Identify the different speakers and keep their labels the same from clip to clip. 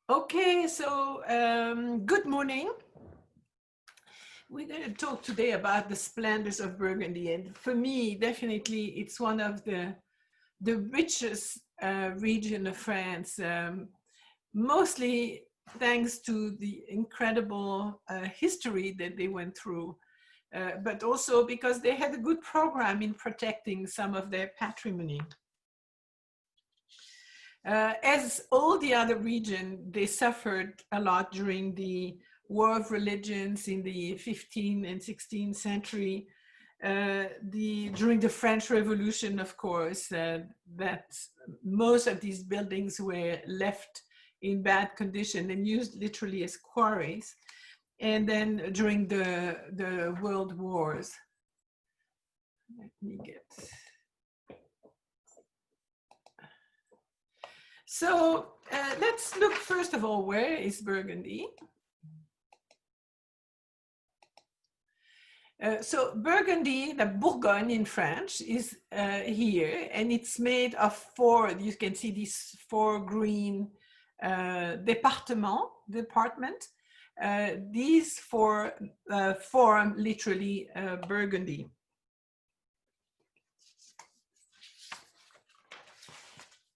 Speaker 1: Okay, so good morning. We're going to talk today about the splendors of Burgundy, and for me, definitely, it's one of the richest region of France, mostly thanks to the incredible history that they went through, but also because they had a good program in protecting some of their patrimony. As all the other region, they suffered a lot during the War of Religions in the 15th and 16th century, during the French Revolution, of course, that most of these buildings were left in bad condition and used literally as quarries. And then during the World Wars. Let me get... So let's look first of all, where is Burgundy? So Burgundy, the Bourgogne in French, is here, and it's made of four, you can see these four green department. These four form literally Burgundy.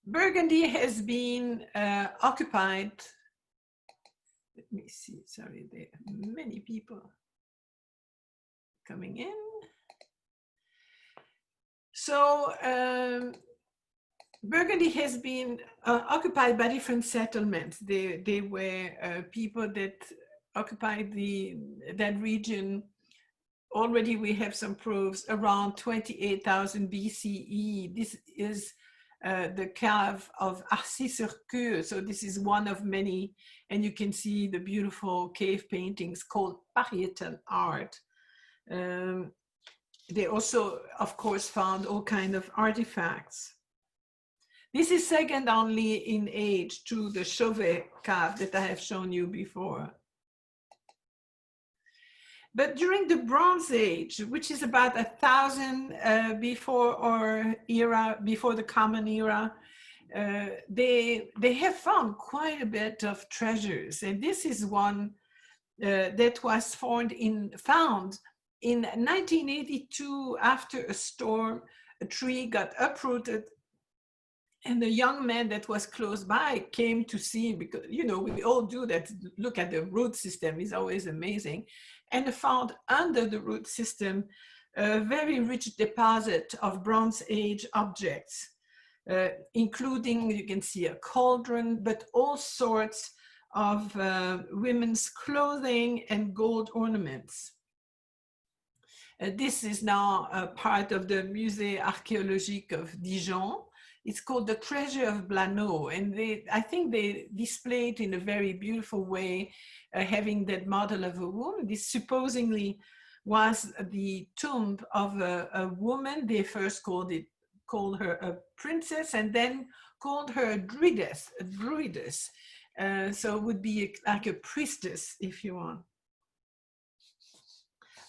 Speaker 1: Burgundy has been occupied. Let me see, sorry, there are many people coming in. So Burgundy has been occupied by different settlements. They were people that occupied that region. Already we have some proofs around 28,000 BCE. This is the cave of Arcis-sur-Queue. So this is one of many, and you can see the beautiful cave paintings called parietal art. They also, of course, found all kinds of artifacts. This is second only in age to the Chauvet cave that I have shown you before. But during the Bronze Age, which is about 1,000 before our era, before the Common Era, they have found quite a bit of treasures. And this is one that was found in 1982 after a storm. A tree got uprooted, and the young man that was close by came to see, because, you know, we all do that, look at the root system, is always amazing, and found under the root system a very rich deposit of Bronze Age objects, including, you can see a cauldron, but all sorts of women's clothing and gold ornaments. This is now a part of the Musée archéologique of Dijon. It's called the Treasure of Blano, and I think they display it in a very beautiful way, having that model of a woman. This supposedly was the tomb of a woman. They first called her a princess, and then called her a druidess. So it would be like a priestess, if you want.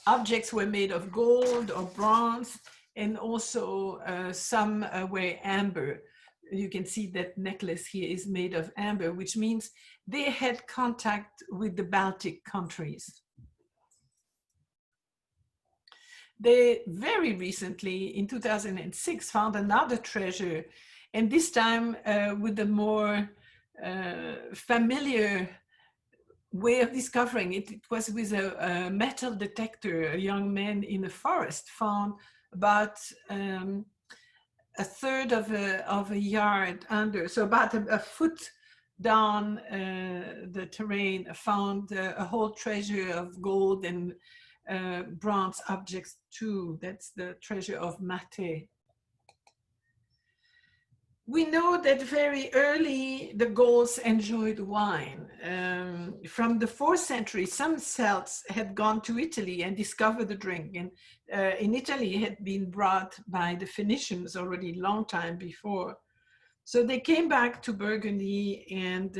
Speaker 1: Objects were made of gold or bronze, and also some were amber. You can see that necklace here is made of amber, which means they had contact with the Baltic countries. They very recently, in 2006, found another treasure, and this time with a more familiar way of discovering it. It was with a metal detector. A young man in the forest found about a third of a yard under, so about a foot down the terrain, found a whole treasure of gold and bronze objects too. That's the treasure of Maté. We know that very early the Gauls enjoyed wine. From the 4th century, some Celts had gone to Italy and discovered the drink. And in Italy, it had been brought by the Phoenicians already a long time before. So they came back to Burgundy and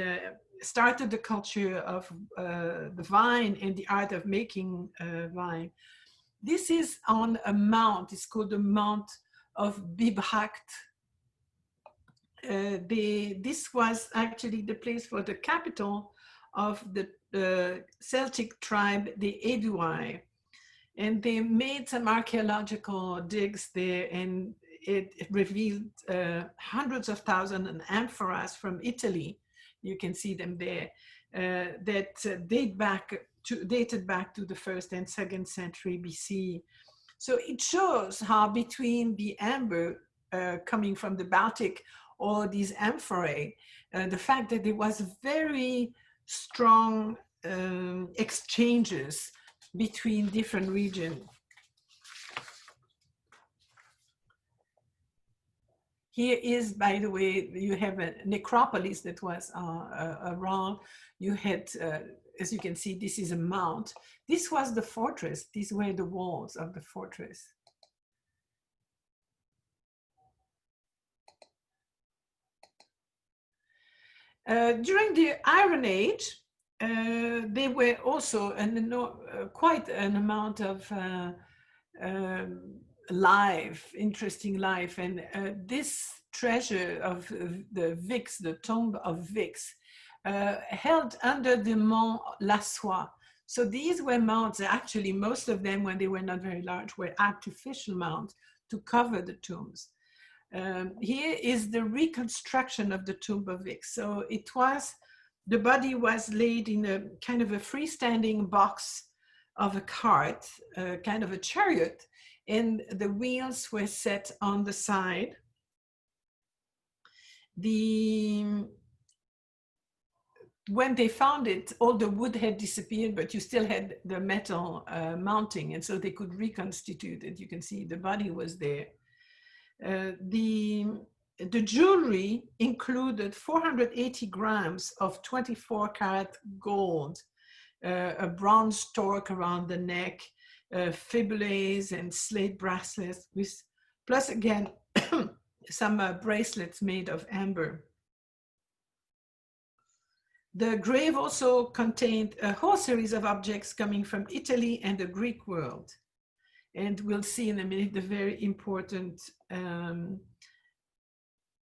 Speaker 1: started the culture of the vine and the art of making wine. This is on a mount. It's called the Mount of Bibhack. this was actually the place for the capital of the Celtic tribe, the Aedui. And they made some archaeological digs there, and it revealed hundreds of thousands of amphoras from Italy. You can see them there, that dated back to the 1st and 2nd century BC. So it shows how between the amber coming from the Baltic or these amphorae, the fact that there was very strong exchanges between different regions. Here is, by the way, you have a necropolis that was around. You had, as you can see, this is a mount. This was the fortress. These were the walls of the fortress. During the Iron Age, there were also quite an amount of interesting life. And this treasure of the Vix, the Tomb of Vix, held under the Mont Lassois. So these were mounts, actually most of them, when they were not very large, were artificial mounts to cover the tombs. Here is the reconstruction of the Tomb of Vix. So the body was laid in a kind of a freestanding box of a cart, kind of a chariot, and the wheels were set on the side. When they found it, all the wood had disappeared, but you still had the metal mounting, and so they could reconstitute it. You can see the body was there. The jewelry included 480 grams of 24-karat gold, a bronze stork around the neck, fibulets and slate bracelets, plus again some bracelets made of amber. The grave also contained a whole series of objects coming from Italy and the Greek world. And we'll see in a minute the very important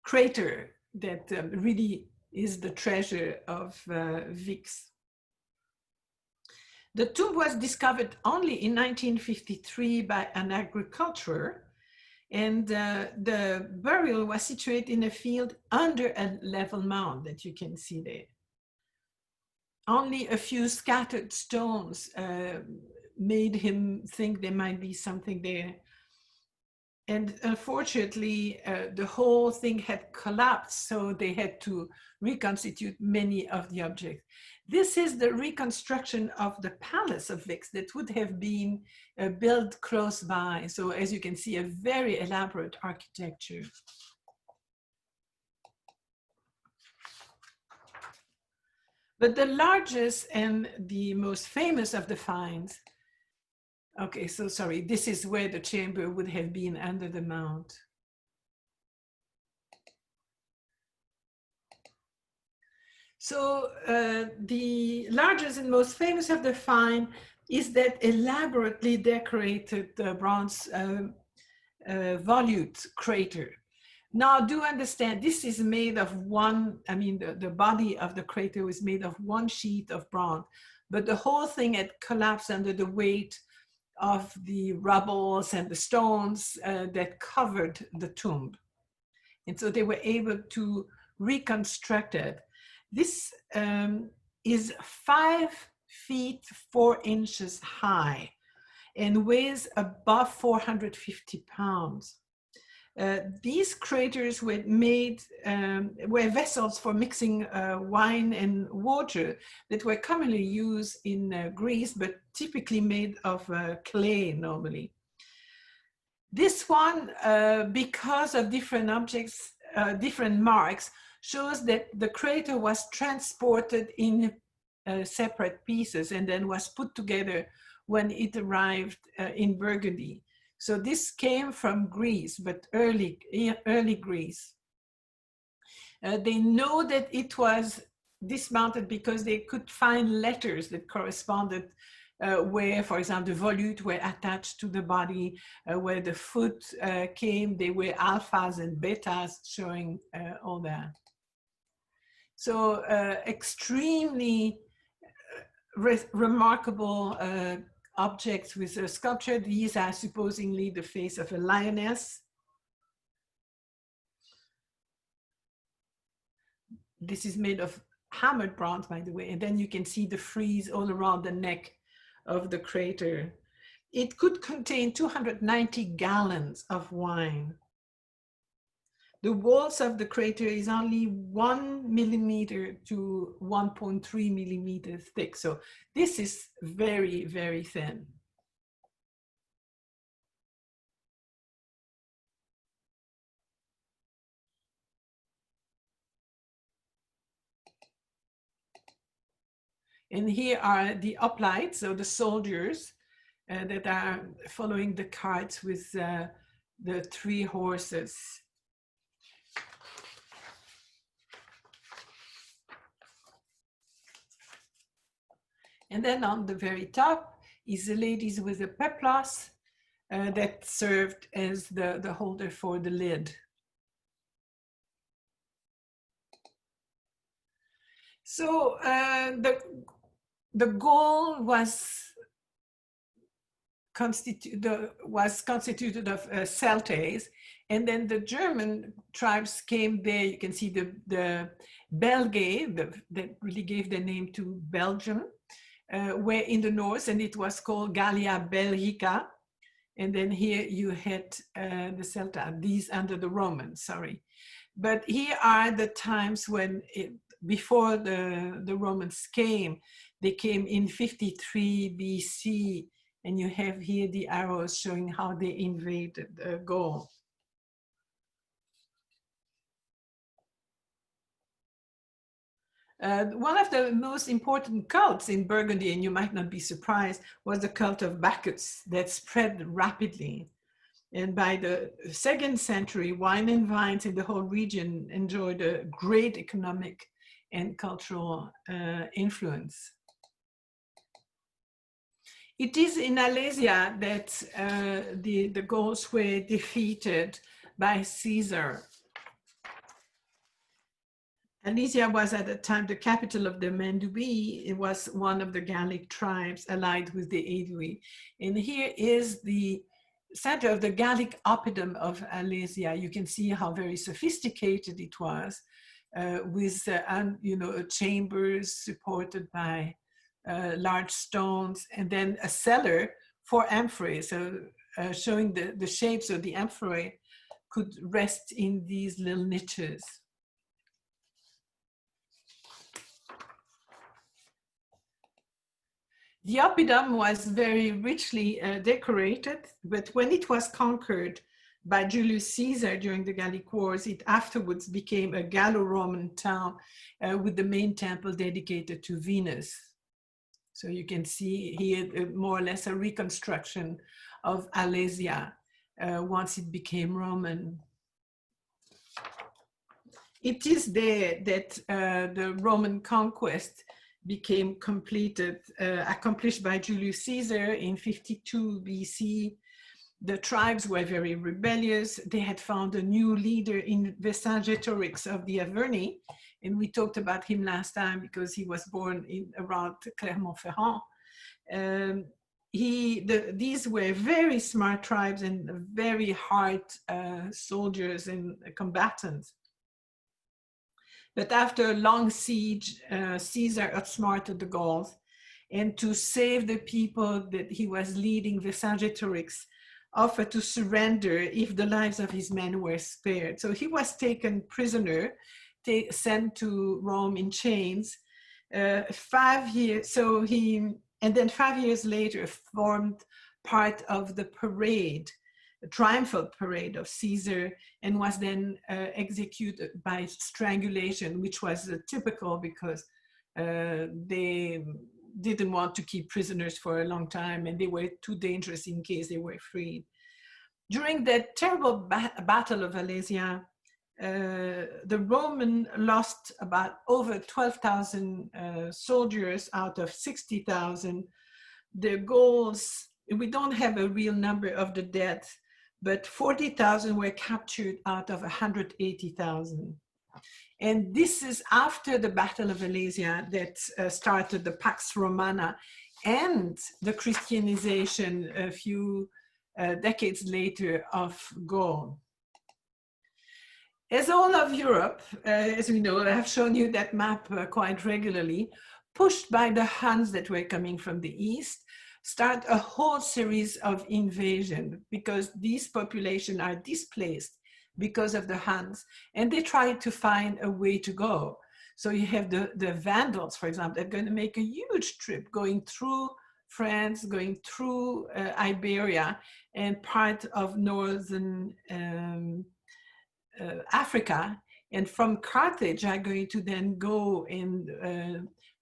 Speaker 1: crater that really is the treasure of Vix. The tomb was discovered only in 1953 by an agriculturer, and the burial was situated in a field under a level mound that you can see there. Only a few scattered stones made him think there might be something there. And unfortunately, the whole thing had collapsed, so they had to reconstitute many of the objects. This is the reconstruction of the palace of Vix that would have been built close by. So as you can see, a very elaborate architecture. But the largest and the most famous of the finds, okay, so sorry, this is where the chamber would have been under the mount. So the largest and most famous of the find is that elaborately decorated bronze volute crater. Now, do understand, this is made of one, I mean, the body of the crater was made of one sheet of bronze, but the whole thing had collapsed under the weight of the rubbles and the stones that covered the tomb. And so they were able to reconstruct it. This is 5 feet 4 inches high and weighs above 450 pounds. These craters were made, were vessels for mixing wine and water that were commonly used in Greece, but typically made of clay normally. This one, because of different objects, different marks, shows that the crater was transported in separate pieces and then was put together when it arrived in Burgundy. So this came from Greece, but early Greece. They know that it was dismounted because they could find letters that corresponded where, for example, the volute were attached to the body, where the foot came, they were alphas and betas, showing all that. So extremely remarkable objects with a sculpture. These are supposedly the face of a lioness. This is made of hammered bronze, by the way, and then you can see the frieze all around the neck of the crater. It could contain 290 gallons of wine. The walls of the crater is only 1 millimeter to 1.3 millimeters thick. So this is very, very thin. And here are the hoplites, so the soldiers that are following the carts with the 3 horses. And then on the very top is the ladies with the peplos that served as the holder for the lid. So the goal was constituted of Celtes, and then the German tribes came there. You can see the Belgae, that really gave the name to Belgium, were in the north, and it was called Gallia Belgica. And then here you had the Celta, these under the Romans, sorry. But here are the times when, before the Romans came, they came in 53 BC, and you have here the arrows showing how they invaded Gaul. One of the most important cults in Burgundy, and you might not be surprised, was the cult of Bacchus that spread rapidly. And by the 2nd century, wine and vines in the whole region enjoyed a great economic and cultural influence. It is in Alesia that the Gauls were defeated by Caesar. Alesia was at the time the capital of the Mandubi. It was one of the Gallic tribes allied with the Aedui. And here is the center of the Gallic oppidum of Alesia. You can see how very sophisticated it was, with chambers supported by large stones, and then a cellar for amphorae, so showing the shape, so the amphorae could rest in these little niches. The oppidum was very richly decorated, but when it was conquered by Julius Caesar during the Gallic Wars, it afterwards became a Gallo-Roman town with the main temple dedicated to Venus. So you can see here more or less a reconstruction of Alesia once it became Roman. It is there that the Roman conquest became completed, accomplished by Julius Caesar in 52 BC. The tribes were very rebellious. They had found a new leader in Vercingetorix of the Averni, and we talked about him last time because he was born around Clermont-Ferrand. These were very smart tribes and very hard soldiers and combatants. But after a long siege, Caesar outsmarted the Gauls, and to save the people that he was leading, Vercingetorix offered to surrender if the lives of his men were spared. So he was taken prisoner, sent to Rome in chains. 5 years, and then 5 years later formed part of the parade, a triumphal parade of Caesar, and was then executed by strangulation, which was typical because they didn't want to keep prisoners for a long time, and they were too dangerous in case they were freed. During that terrible battle of Alesia, the Roman lost about over 12,000 soldiers out of 60,000 the Gauls, we don't have a real number of the dead, but 40,000 were captured out of 180,000. And this is after the Battle of Alesia that started the Pax Romana and the Christianization a few decades later of Gaul. As all of Europe, as we know, I have shown you that map quite regularly, pushed by the Huns that were coming from the east, start a whole series of invasion because these populations are displaced because of the Huns, and they try to find a way to go. So you have the Vandals, for example, they're going to make a huge trip going through France, going through Iberia and part of northern Africa, and from Carthage are going to then go and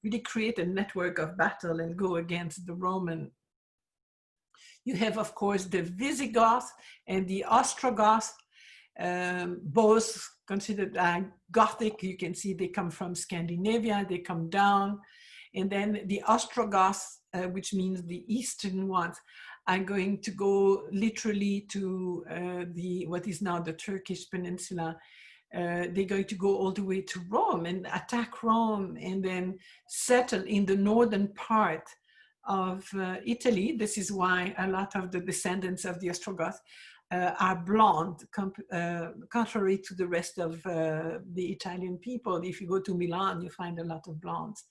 Speaker 1: really create a network of battle and go against the Roman. You have, of course, the Visigoths and the Ostrogoths, both considered Gothic. You can see they come from Scandinavia, they come down. And then the Ostrogoths, which means the eastern ones, are going to go literally to what is now the Turkish peninsula. They're going to go all the way to Rome and attack Rome and then settle in the northern part of Italy. This is why a lot of the descendants of the Ostrogoths are blonde, contrary to the rest of the Italian people. If you go to Milan, you find a lot of blondes.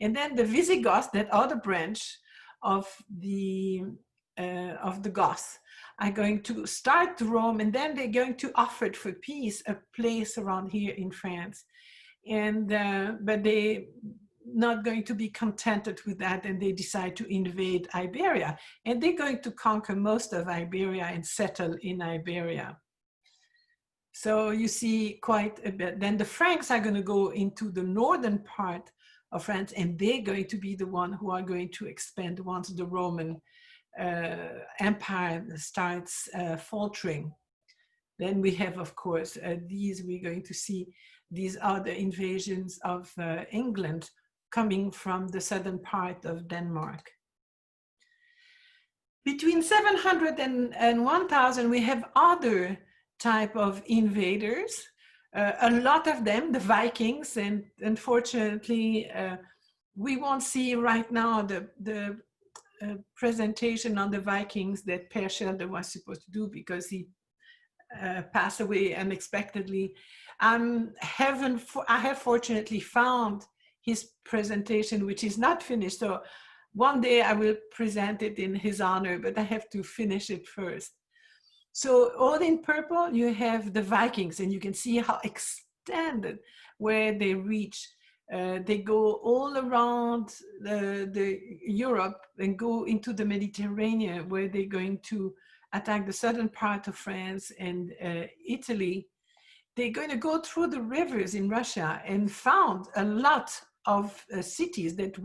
Speaker 1: And then the Visigoths, that other branch of the Goths, are going to start Rome, and then they're going to offer for peace a place around here in France. And but they not going to be contented with that, and they decide to invade Iberia, and they're going to conquer most of Iberia and settle in Iberia. So you see quite a bit. Then the Franks are going to go into the northern part of France, and they're going to be the one who are going to expand once the Roman Empire starts faltering. Then we have, of course, we're going to see these other invasions of England coming from the southern part of Denmark. Between 700 and 1000, we have other type of invaders. A lot of them, the Vikings, and unfortunately, we won't see right now the presentation on the Vikings that Per Schelde was supposed to do because he passed away unexpectedly. I have fortunately found his presentation, which is not finished. So one day I will present it in his honor, but I have to finish it first. So all in purple, you have the Vikings, and you can see how extended where they reach. They go all around the Europe and go into the Mediterranean, where they're going to attack the southern part of France and Italy. They're going to go through the rivers in Russia and found a lot of cities that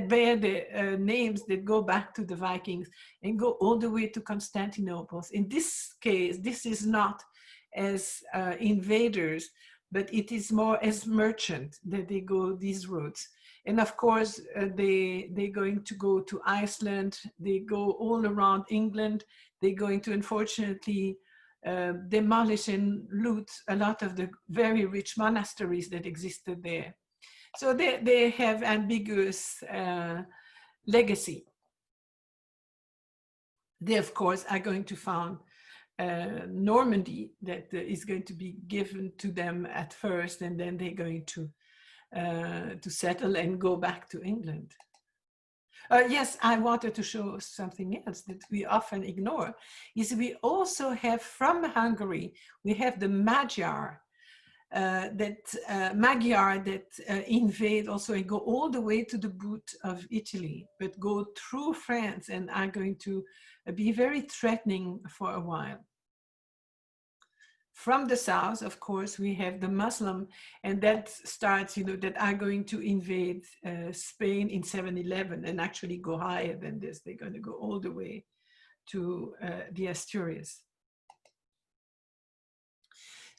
Speaker 1: bear the names that go back to the Vikings and go all the way to Constantinople. In this case, this is not as invaders, but it is more as merchants that they go these routes. And of course, they're going to go to Iceland, they go all around England, they're going to unfortunately demolish and loot a lot of the very rich monasteries that existed there. So they have ambiguous legacy. They, of course, are going to found Normandy that is going to be given to them at first, and then they're going to settle and go back to England. Yes, I wanted to show something else that we often ignore, is we also have from Hungary, we have the Magyar that invade also and go all the way to the boot of Italy, but go through France and are going to be very threatening for a while. From the south, of course, we have the Muslim, and that starts, that are going to invade Spain in 711 and actually go higher than this. They're going to go all the way to the Asturias.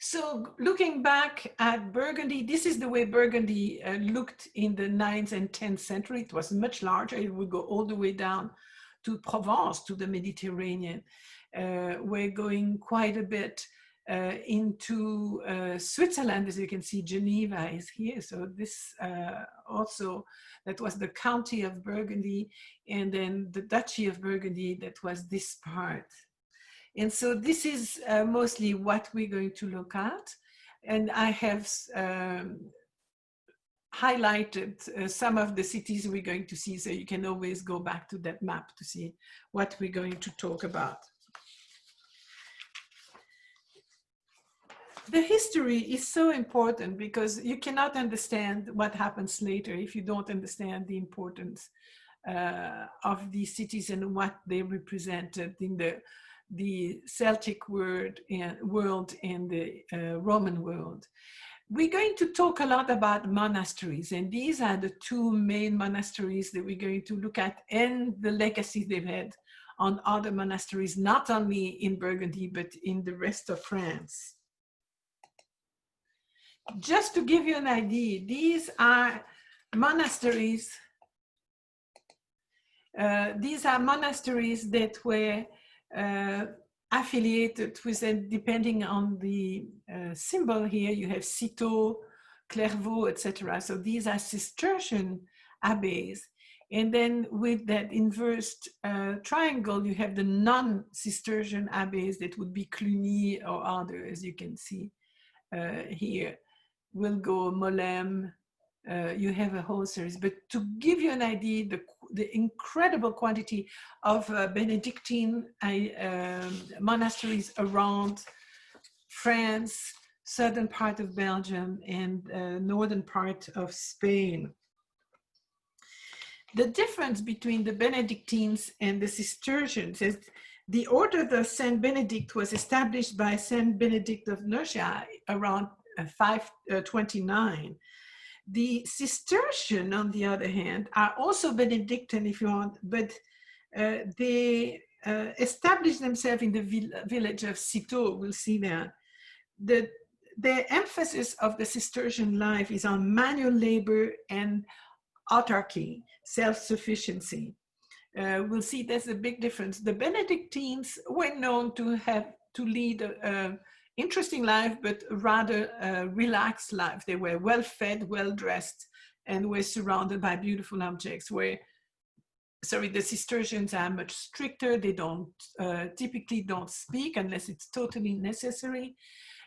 Speaker 1: So looking back at Burgundy, this is the way Burgundy looked in the 9th and 10th century. It was much larger. It would go all the way down to Provence, to the Mediterranean. We're going quite a bit into Switzerland. As you can see, Geneva is here. So this also, that was the county of Burgundy, and then the Duchy of Burgundy, that was this part. And so this is mostly what we're going to look at. And I have highlighted some of the cities we're going to see, so you can always go back to that map to see what we're going to talk about. The history is so important because you cannot understand what happens later if you don't understand the importance of these cities and what they represented in the Celtic world and the Roman world. We're going to talk a lot about monasteries, and these are the two main monasteries that we're going to look at and the legacy they've had on other monasteries, not only in Burgundy, but in the rest of France. Just to give you an idea, these are monasteries. These are monasteries that were affiliated with, and depending on the symbol here, you have Sito, Clairvaux, etc. So these are Cistercian abbeys. And then with that inversed triangle, you have the non-Cistercian abbeys that would be Cluny or other, as you can see here. We'll go Molem. You have a whole series, but to give you an idea, the incredible quantity of Benedictine monasteries around France, southern part of Belgium, and northern part of Spain. The difference between the Benedictines and the Cistercians is the order of Saint Benedict was established by Saint Benedict of Nursia around 529. The Cistercian, on the other hand, are also Benedictine, if you want, but they established themselves in the village of Sito. We'll see that. The emphasis of the Cistercian life is on manual labor and autarky, self-sufficiency. We'll see there's a big difference. The Benedictines were known to lead interesting life, but rather relaxed life. They were well fed, well dressed, and were surrounded by beautiful objects. The Cistercians are much stricter. They typically don't speak unless it's totally necessary.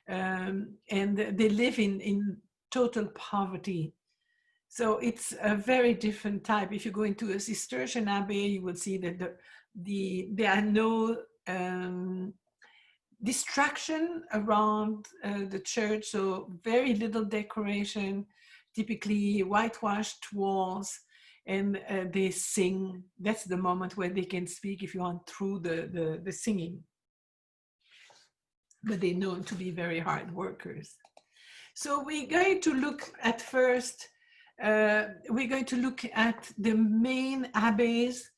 Speaker 1: And they live in total poverty. So it's a very different type. If you go into a Cistercian abbey, you will see that there are no distraction around the church, so very little decoration, typically whitewashed walls, and they sing. That's the moment where they can speak, if you want, through the singing. But they're known to be very hard workers. So we're going to look at first, we're going to look at the main abbeys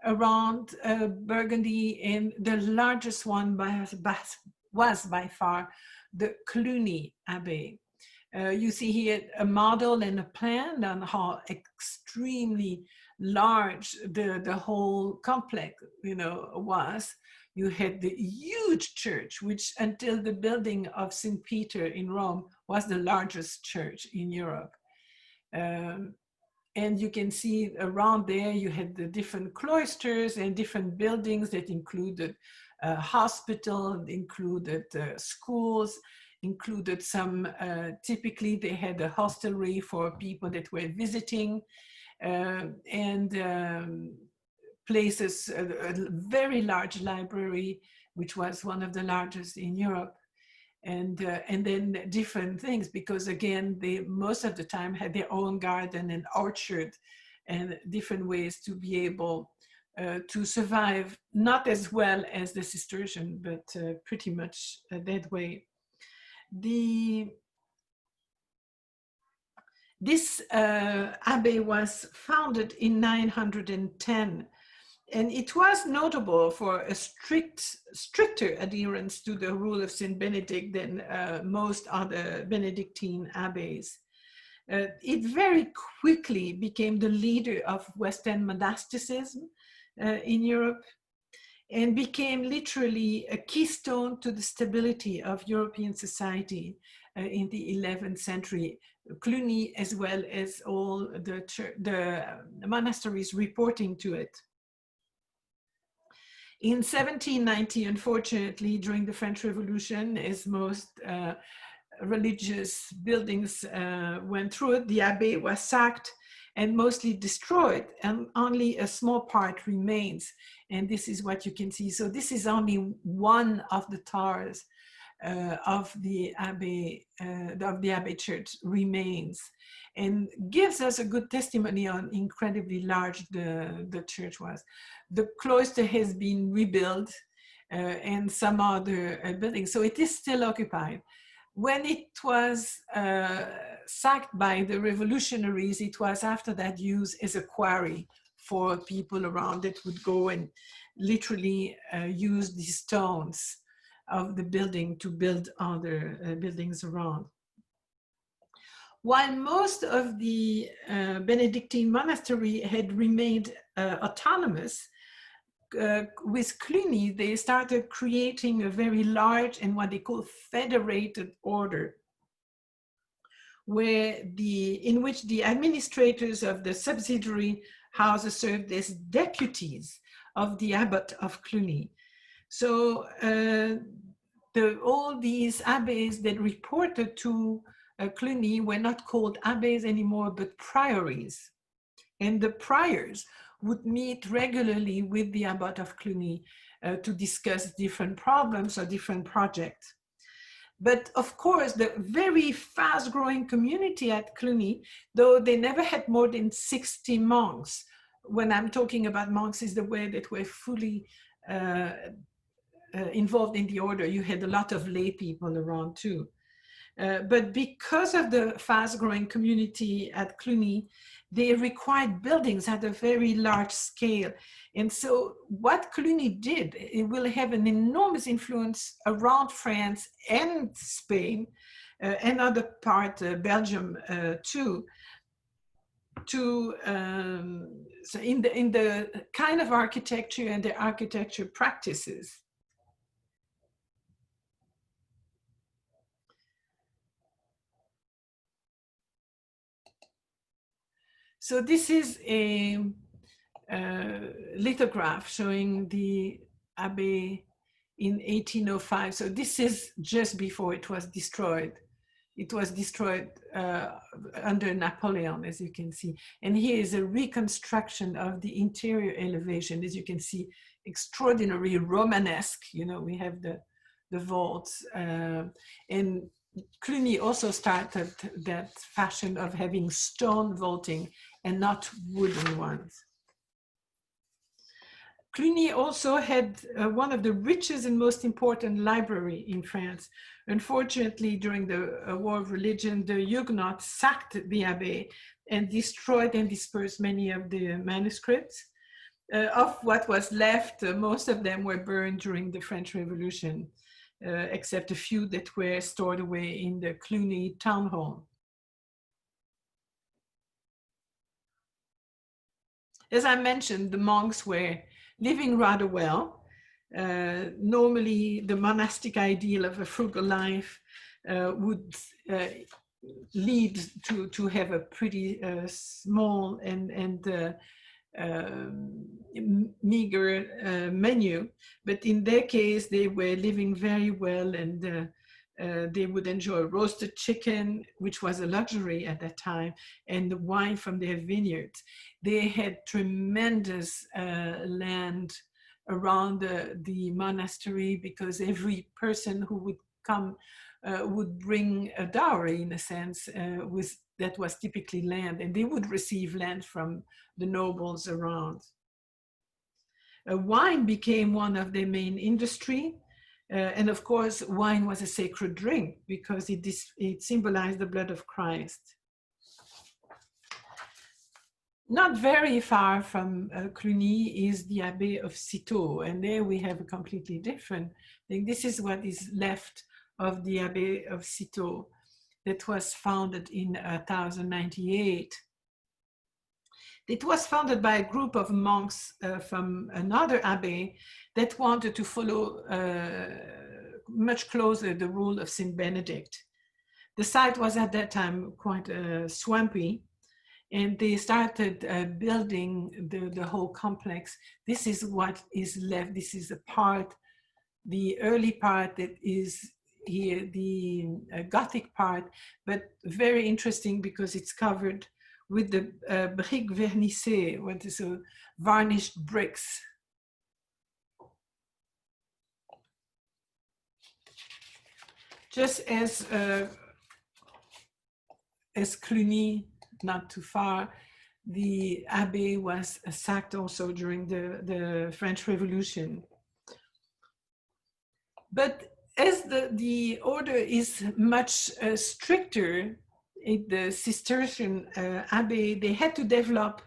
Speaker 1: around Burgundy, and the largest one was by far the Clooney Abbey. You see here a model and a plan on how extremely large the whole complex, was. You had the huge church, which until the building of St. Peter in Rome was the largest church in Europe. And you can see around there, you had the different cloisters and different buildings that included a hospital, included schools, included some, typically they had a hostelry for people that were visiting, and places, a very large library, which was one of the largest in Europe. And then different things, because again, they most of the time had their own garden and orchard and different ways to be able to survive, not as well as the Cistercian, but pretty much that way. This abbey was founded in 910 And it was notable for a stricter adherence to the rule of Saint Benedict than most other Benedictine abbeys. It very quickly became the leader of Western monasticism in Europe, and became literally a keystone to the stability of European society in the 11th century. Cluny, as well as all the monasteries reporting to it. In 1790, unfortunately, during the French Revolution, as most religious buildings went through it, the abbey was sacked and mostly destroyed, and only a small part remains. And this is what you can see. So this is only one of the towers of the abbey church remains, and gives us a good testimony on incredibly large the church was. The cloister has been rebuilt and some other buildings, so it is still occupied. When it was sacked by the revolutionaries, it was after that used as a quarry for people around that would go and literally use the stones of the building to build other buildings around. While most of the Benedictine monastery had remained autonomous, with Cluny, they started creating a very large and what they call federated order, in which the administrators of the subsidiary houses served as deputies of the abbot of Cluny. So all these abbeys that reported to Cluny were not called abbeys anymore, but priories. And the priors would meet regularly with the abbot of Cluny to discuss different problems or different projects. But of course, the very fast growing community at Cluny, though they never had more than 60 monks. When I'm talking about monks, is the way that were fully involved in the order. You had a lot of lay people around too. But because of the fast growing community at Cluny, they required buildings at a very large scale. And so what Cluny did, it will have an enormous influence around France and Spain and other part, Belgium too, so in the kind of architecture and the architecture practices. So this is a lithograph showing the abbey in 1805. So this is just before it was destroyed. It was destroyed under Napoleon, as you can see. And here is a reconstruction of the interior elevation. As you can see, extraordinary Romanesque. You know, we have the vaults. And Cluny also started that fashion of having stone vaulting and not wooden ones. Cluny also had one of the richest and most important library in France. Unfortunately, during the War of Religion, the Huguenots sacked the abbey and destroyed and dispersed many of the manuscripts. Of what was left, most of them were burned during the French Revolution, except a few that were stored away in the Cluny town hall. As I mentioned, the monks were living rather well. Normally, the monastic ideal of a frugal life would lead to have a pretty small and meager menu, but in their case, they were living very well, and they would enjoy roasted chicken, which was a luxury at that time, and the wine from their vineyards. They had tremendous land around the monastery, because every person who would come would bring a dowry, in a sense, that was typically land, and they would receive land from the nobles around. Wine became one of their main industry. And of course, wine was a sacred drink because it symbolized the blood of Christ. Not very far from Cluny is the Abbey of Sito, and there we have a completely different thing. This is what is left of the Abbey of Sito that was founded in 1098. It was founded by a group of monks from another abbey that wanted to follow much closer the rule of Saint Benedict. The site was at that time quite swampy, and they started building the whole complex. This is what is left. This is a part, the early part that is here, the Gothic part, but very interesting because it's covered with the briques vernissées, what is varnished bricks. Just as Cluny, not too far, the abbey was sacked also during the French Revolution. But as the order is much stricter, in the Cistercian abbey, they had to develop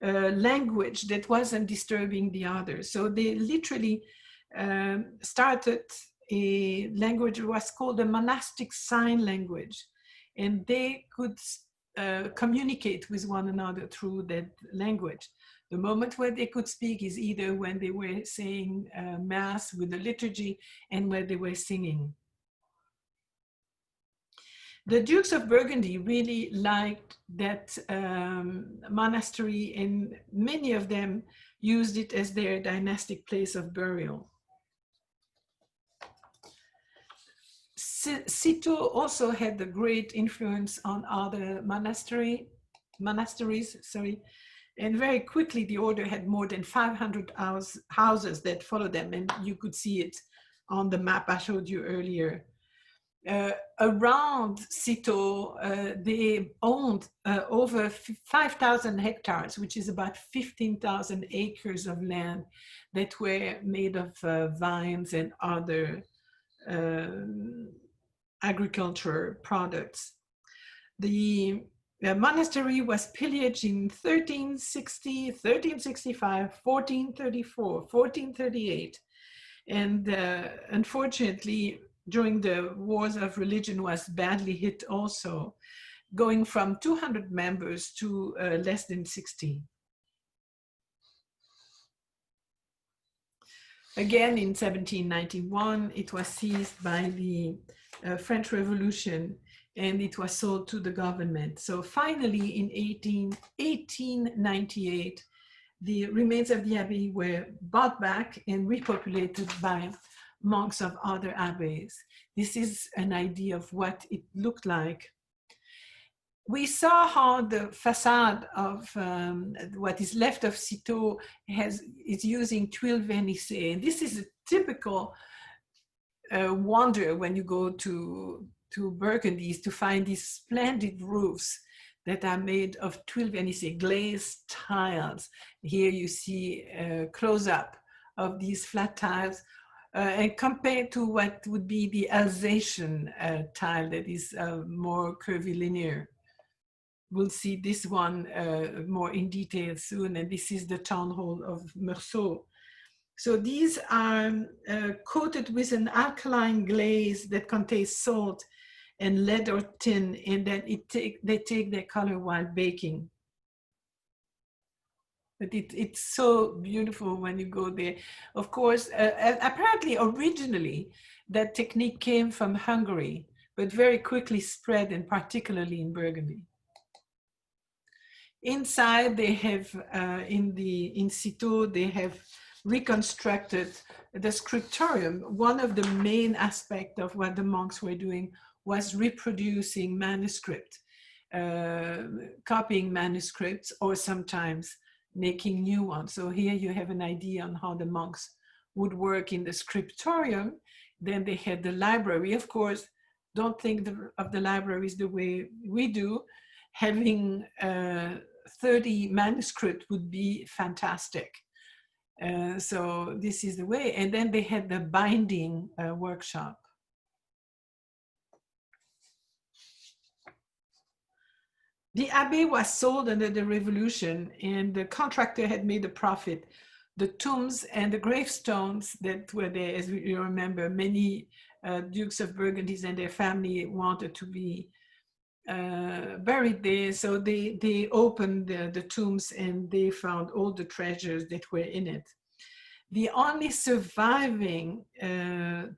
Speaker 1: a language that wasn't disturbing the others. So they literally started a language that was called the monastic sign language. And they could communicate with one another through that language. The moment where they could speak is either when they were saying mass with the liturgy and where they were singing. The Dukes of Burgundy really liked that monastery, and many of them used it as their dynastic place of burial. Sito also had a great influence on other monasteries, and very quickly the order had more than 500 houses that followed them, and you could see it on the map I showed you earlier. Around Sito, they owned over 5,000 hectares, which is about 15,000 acres of land that were made of vines and other agriculture products. The monastery was pillaged in 1360, 1365, 1434, 1438, and unfortunately, during the wars of religion was badly hit also, going from 200 members to less than 60. Again, in 1791, it was seized by the French Revolution, and it was sold to the government. So finally, in 1898, the remains of the abbey were bought back and repopulated by monks of other abbeys. This is an idea of what it looked like. We saw how the facade of what is left of Sito is using Twilve vernissées. And this is a typical wonder when you go to Burgundy, is to find these splendid roofs that are made of Twilve vernissées, glazed tiles. Here you see a close-up of these flat tiles, and compared to what would be the Alsatian tile that is more curvilinear. We'll see this one more in detail soon, and this is the town hall of Meuse. So these are coated with an alkaline glaze that contains salt and lead or tin, and then they take their color while baking. But it's so beautiful when you go there. Of course, apparently originally that technique came from Hungary, but very quickly spread, and particularly in Burgundy. Inside, they have, in Sito, they have reconstructed the Scriptorium. One of the main aspects of what the monks were doing was reproducing manuscript, copying manuscripts, or sometimes making new ones. So here you have an idea on how the monks would work in the Scriptorium. Then they had the library. Of course, don't think of the libraries the way we do. Having 30 manuscripts would be fantastic. So this is the way. And then they had the binding workshop. The abbey was sold under the revolution, and the contractor had made a profit. The tombs and the gravestones that were there, as you remember, many dukes of Burgundy and their family wanted to be buried there. So they opened the tombs and they found all the treasures that were in it. The only surviving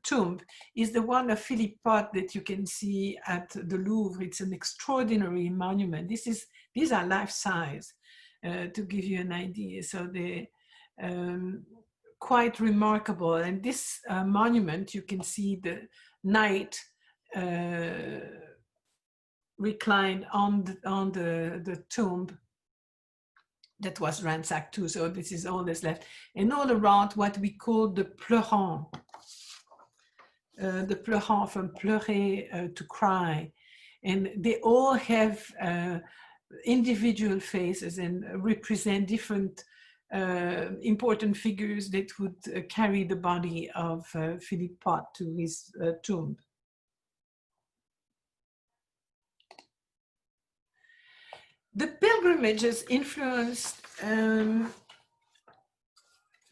Speaker 1: tomb is the one of Philippe Pot that you can see at the Louvre. It's an extraordinary monument. These are life-size, to give you an idea. So they're quite remarkable. And this monument, you can see the knight reclined on the tomb that was ransacked too. So this is all that's left. And all around what we call the pleurant. The pleurant, from pleurer, to cry. And they all have individual faces and represent different important figures that would carry the body of Philippe Pot to his tomb. The pilgrimages influenced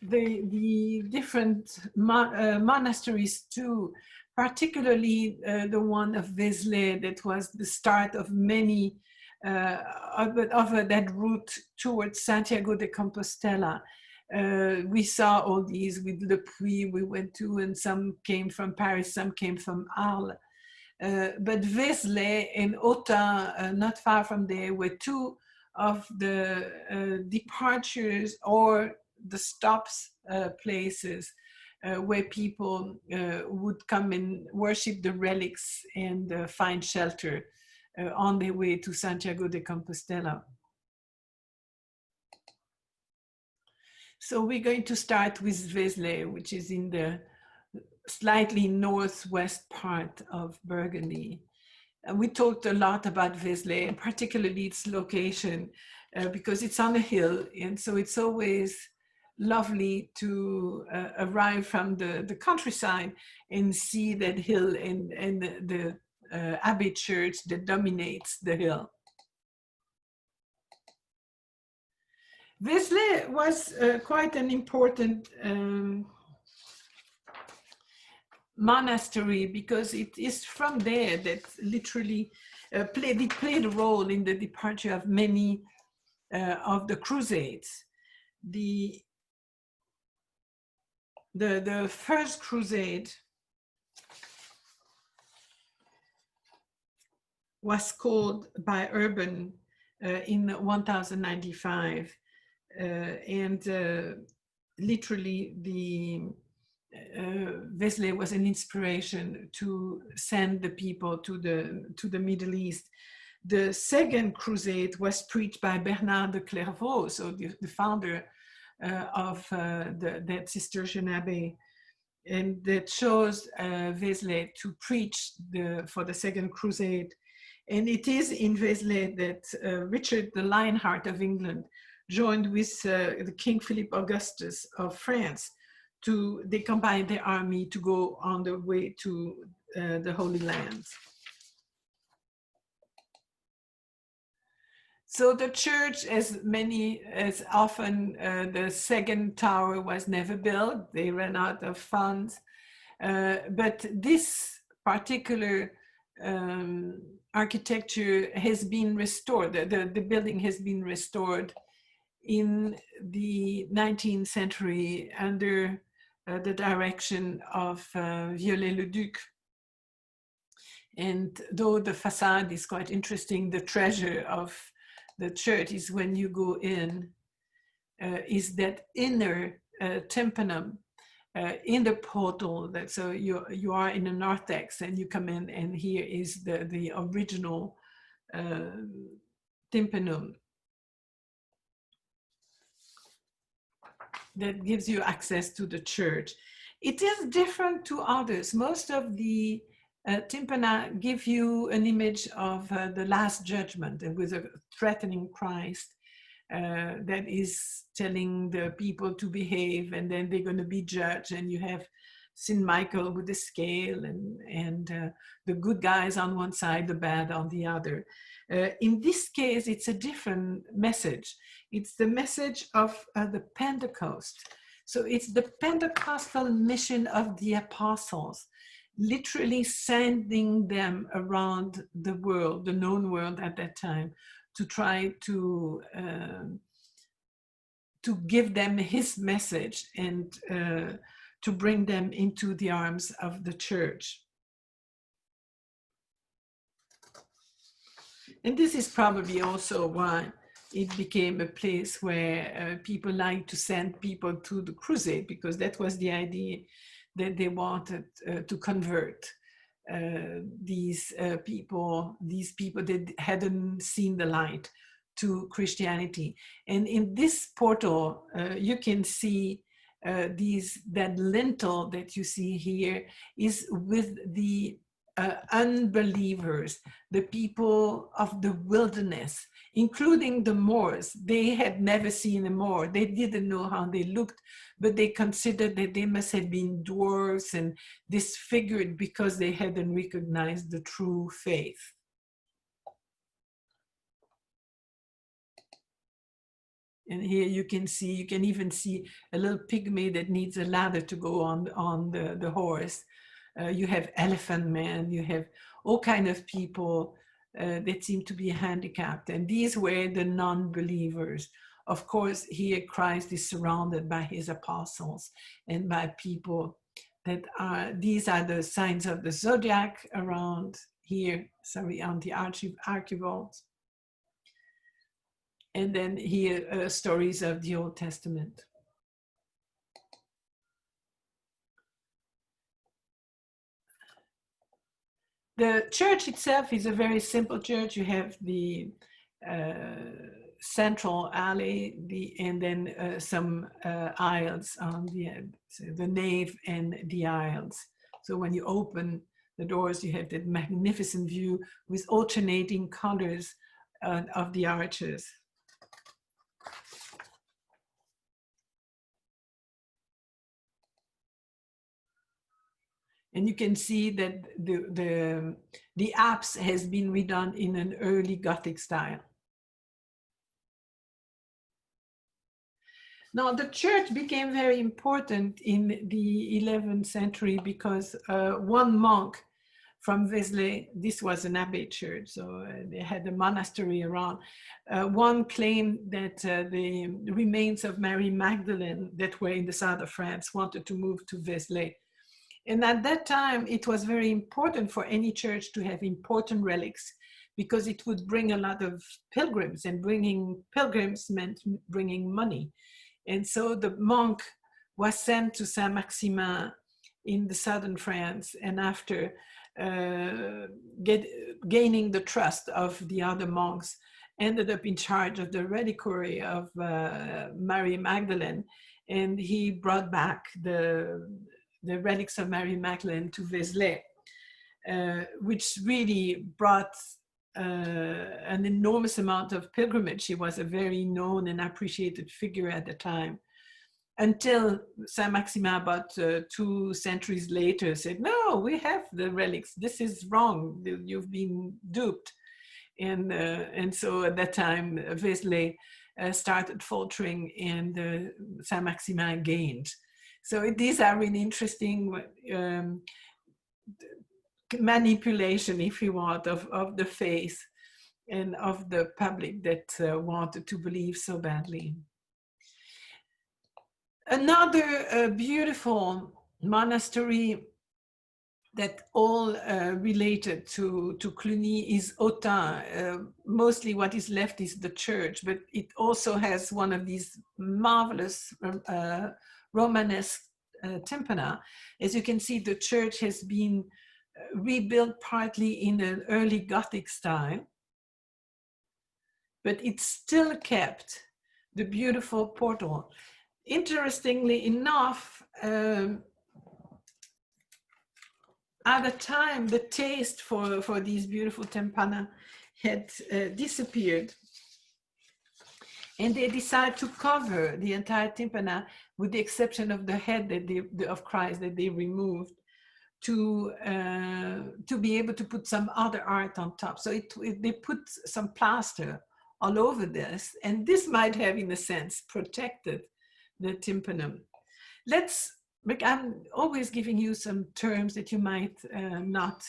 Speaker 1: the different monasteries too, particularly the one of Wesley that was the start of many of that route towards Santiago de Compostela. We saw all these with Le Puy we went to, and some came from Paris, some came from Arles. But Wesley and Autun, not far from there, were two of the departures or the stops places where people would come and worship the relics and find shelter on their way to Santiago de Compostela. So we're going to start with Wesley, which is in the slightly northwest part of Burgundy. We talked a lot about Wesley, and particularly its location, because it's on a hill, and so it's always lovely to arrive from the countryside and see that hill and the Abbey Church that dominates the hill. Wesley was quite an important monastery, because it is from there that literally played a role in the departure of many of the Crusades. The first Crusade was called by Urban in 1095, and literally the Wesley was an inspiration to send the people to the Middle East. The second crusade was preached by Bernard de Clairvaux, so the founder of that Cistercian abbey, and that chose Wesley to preach for the second crusade. And it is in Wesley that Richard the Lionheart of England joined with the King Philip Augustus of France. They combined their army to go on the way to the Holy Land. So the church, as often, the second tower was never built. They ran out of funds. But this particular architecture has been restored. The building has been restored in the 19th century under the direction of Viollet-le-Duc. And though the facade is quite interesting, the treasure of the church is when you go in, is that inner tympanum in the portal. So you are in a narthex and you come in, and here is the original tympanum that gives you access to the church. It is different to others. Most of the tympana give you an image of the Last Judgment, and with a threatening Christ that is telling the people to behave, and then they're going to be judged, and you have St. Michael with the scale and the good guys on one side, the bad on the other. In this case, it's a different message. It's the message of the Pentecost. So it's the Pentecostal mission of the apostles, literally sending them around the world, the known world at that time, to try to give them his message and to bring them into the arms of the church. And this is probably also why it became a place where people like to send people to the crusade, because that was the idea, that they wanted to convert these people that hadn't seen the light to Christianity. And in this portal, you can see that lintel that you see here is with the unbelievers, the people of the wilderness, including the Moors. They had never seen a Moor. They didn't know how they looked, but they considered that they must have been dwarves and disfigured because they hadn't recognized the true faith. And here you can even see a little pygmy that needs a ladder to go on the horse. You have elephant men, you have all kinds of people that seem to be handicapped. And these were the non-believers. Of course, here Christ is surrounded by his apostles and by people that these are the signs of the zodiac around here, on the archivolts. And then here stories of the Old Testament. The church itself is a very simple church. You have the central alley, and then some aisles on the nave and the aisles. So when you open the doors, you have that magnificent view with alternating colors of the arches. And you can see that the apse has been redone in an early Gothic style. Now, the church became very important in the 11th century because one monk from Wesley, this was an abbey church, so they had a monastery around. One claimed that the remains of Mary Magdalene that were in the south of France wanted to move to Wesley. And at that time, it was very important for any church to have important relics because it would bring a lot of pilgrims, and bringing pilgrims meant bringing money. And so the monk was sent to Saint-Maximin in the southern France, and after gaining the trust of the other monks, ended up in charge of the reliquary of Mary Magdalene, and he brought back the relics of Mary Magdalene to Wesley, which really brought an enormous amount of pilgrimage. She was a very known and appreciated figure at the time, until Saint-Maximin, about 2 centuries later, said, no, we have the relics. This is wrong. You've been duped. And so at that time, Wesley started faltering, and Saint-Maximin gained. So these are really interesting manipulation, if you want, of the faith and of the public that wanted to believe so badly. Another beautiful monastery that all related to Cluny is Autun. Mostly what is left is the church, but it also has one of these marvelous Romanesque tympana. As you can see, the church has been rebuilt partly in an early Gothic style, but it still kept the beautiful portal. Interestingly enough, at the time, the taste for these beautiful tympana had disappeared. And they decide to cover the entire tympanum, with the exception of the head that of Christ that they removed, to be able to put some other art on top. So they put some plaster all over this, and this might have, in a sense, protected the tympanum. I'm always giving you some terms that you might not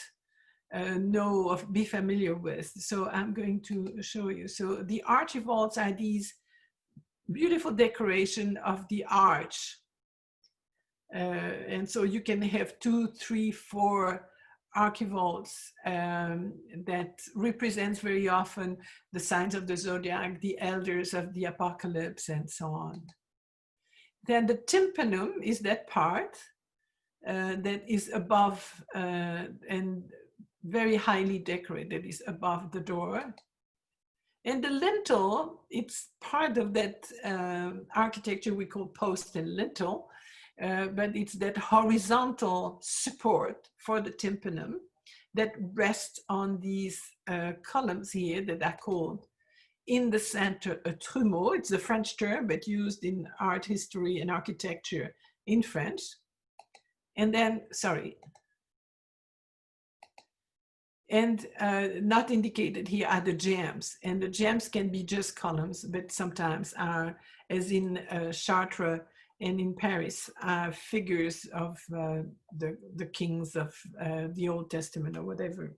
Speaker 1: know or be familiar with. So I'm going to show you. So the archivolts are these beautiful decoration of the arch. And so you can have 2, 3, 4 archivolts that represents very often the signs of the zodiac, the elders of the apocalypse, and so on. Then the tympanum is that part that is above and very highly decorated, is above the door. And the lintel, it's part of that architecture we call post and lintel, but it's that horizontal support for the tympanum that rests on these columns here that are called in the center a trumeau. It's a French term, but used in art history and architecture in French. And then, sorry. And not indicated here are the jambs. And the jambs can be just columns, but sometimes are, as in Chartres and in Paris, are figures of the kings of the Old Testament or whatever.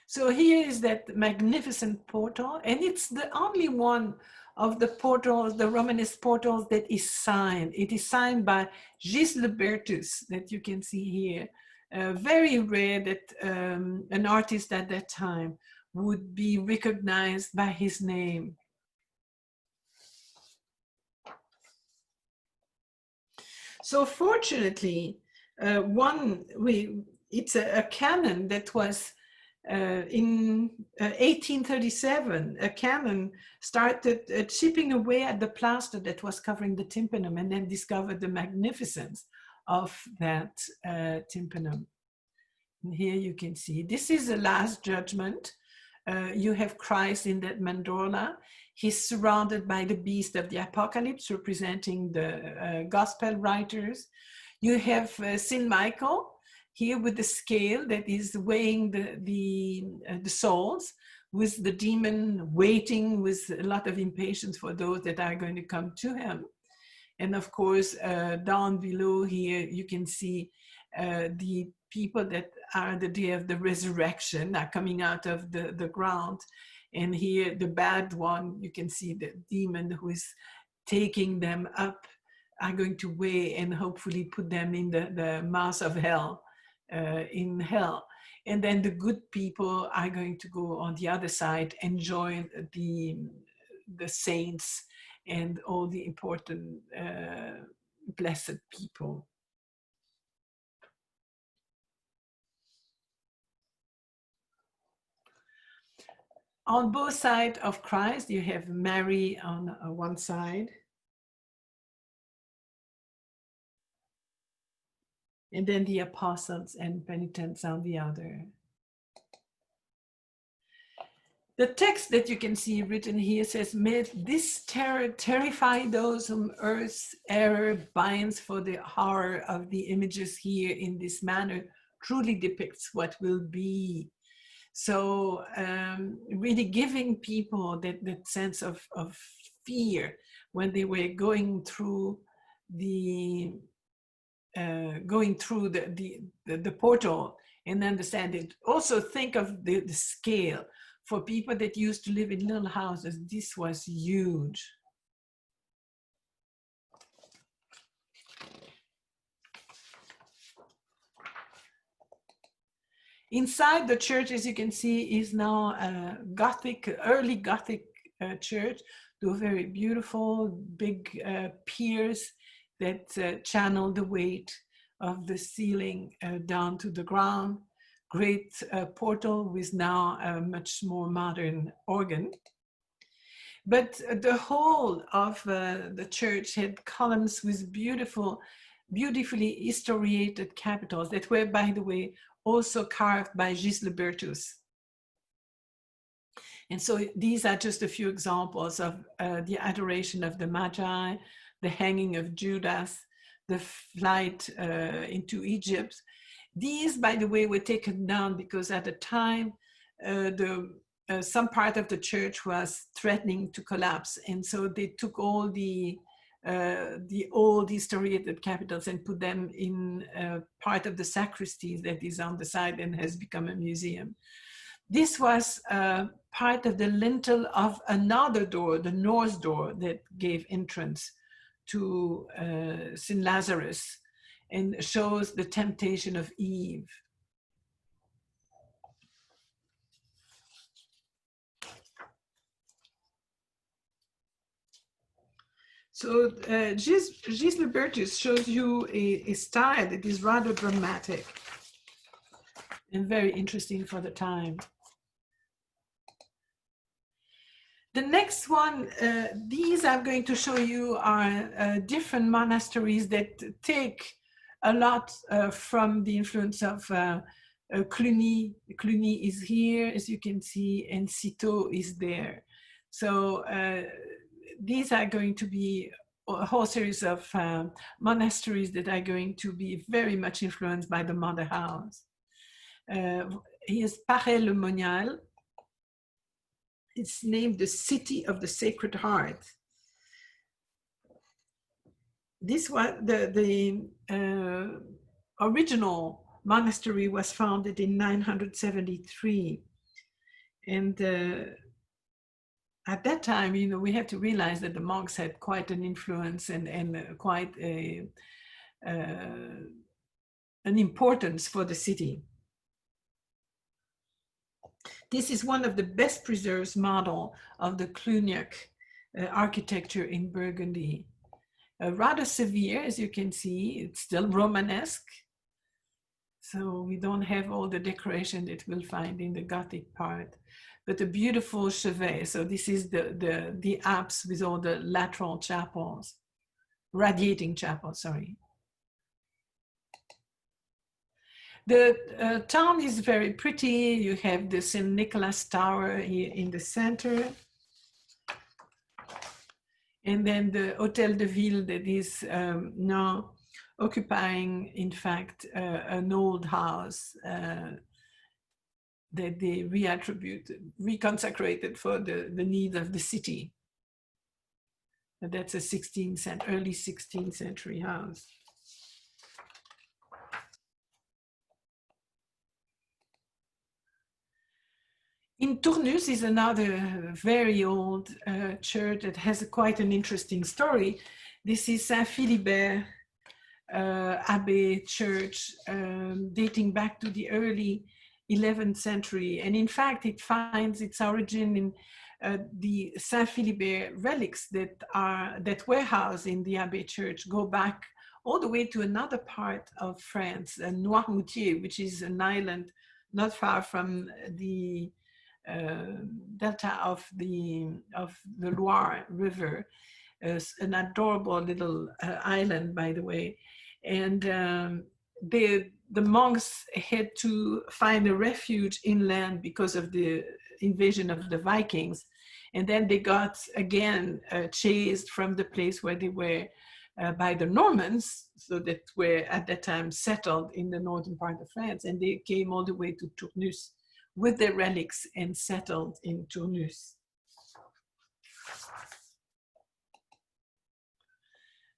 Speaker 1: So here is that magnificent portal, and it's the only one of the portals, the Romanist portals, that is signed. It is signed by Gislebertus, that you can see here. Very rare that an artist at that time would be recognized by his name. So fortunately, it's a canon that was in 1837, a canon started chipping away at the plaster that was covering the tympanum, and then discovered the magnificence of that tympanum. And here you can see, this is the Last Judgment. You have Christ in that mandala. He's surrounded by the beast of the apocalypse, representing the gospel writers. You have Saint Michael here with the scale that is weighing the souls, with the demon waiting with a lot of impatience for those that are going to come to him. And of course, down below here, you can see the people that are the day of the resurrection are coming out of the ground. And here, the bad one, you can see the demon who is taking them up, are going to weigh and hopefully put them in the mouth of hell, in hell. And then the good people are going to go on the other side and join the saints and all the important blessed people. On both sides of Christ, you have Mary on one side, and then the apostles and penitents on the other. The text that you can see written here says, "May this terror terrify those whom earth's error binds, for the horror of the images here in this manner truly depicts what will be." So really giving people that sense of fear when they were going through the portal, and understand it. Also think of the scale. For people that used to live in little houses, this was huge. Inside the church, as you can see, is now a Gothic, early Gothic church. They're very beautiful, big piers that channel the weight of the ceiling down to the ground. Great portal with now a much more modern organ. But the whole of the church had columns with beautifully historiated capitals that were, by the way, also carved by Gislebertus. And so these are just a few examples of the adoration of the Magi, the hanging of Judas, the flight into Egypt. These, by the way, were taken down because at the time, some part of the church was threatening to collapse. And so they took all the old historiated capitals and put them in part of the sacristy that is on the side and has become a museum. This was part of the lintel of another door, the north door, that gave entrance to St. Lazarus and shows the temptation of Eve. So Gisle Burgess shows you a style that is rather dramatic and very interesting for the time. The next one, these I'm going to show you are different monasteries that take a lot from the influence of Clooney. Clooney is here, as you can see, and Sito is there. So these are going to be a whole series of monasteries that are going to be very much influenced by the mother house. Here's Paray-le-Monial. It's named the City of the Sacred Heart. This was the original monastery was founded in 973. And at that time, you know, we have to realize that the monks had quite an influence and quite an importance for the city. This is one of the best preserved model of the Cluniac architecture in Burgundy. Rather severe, as you can see, it's still Romanesque. So we don't have all the decoration that we'll find in the Gothic part, but a beautiful chevet. So this is the apse with all the lateral chapels, radiating chapels, sorry. The town is very pretty. You have the St. Nicholas Tower here in the center. And then the Hôtel de Ville that is now occupying, in fact, an old house that they reconsecrated for the need of the city. That's a early 16th century house. Internus is another very old church that has quite an interesting story. This is Saint-Philibert Abbey Church, dating back to the early 11th century. And in fact, it finds its origin in the Saint-Philibert relics that were housed in the Abbey Church go back all the way to another part of France, Noirmoutier, which is an island not far from the delta of the Loire River, an adorable little island, by the way. And the monks had to find a refuge inland because of the invasion of the Vikings. And then they got again chased from the place where they were by the Normans, so that were at that time settled in the northern part of France. And they came all the way to Tournus with their relics and settled in Tournus.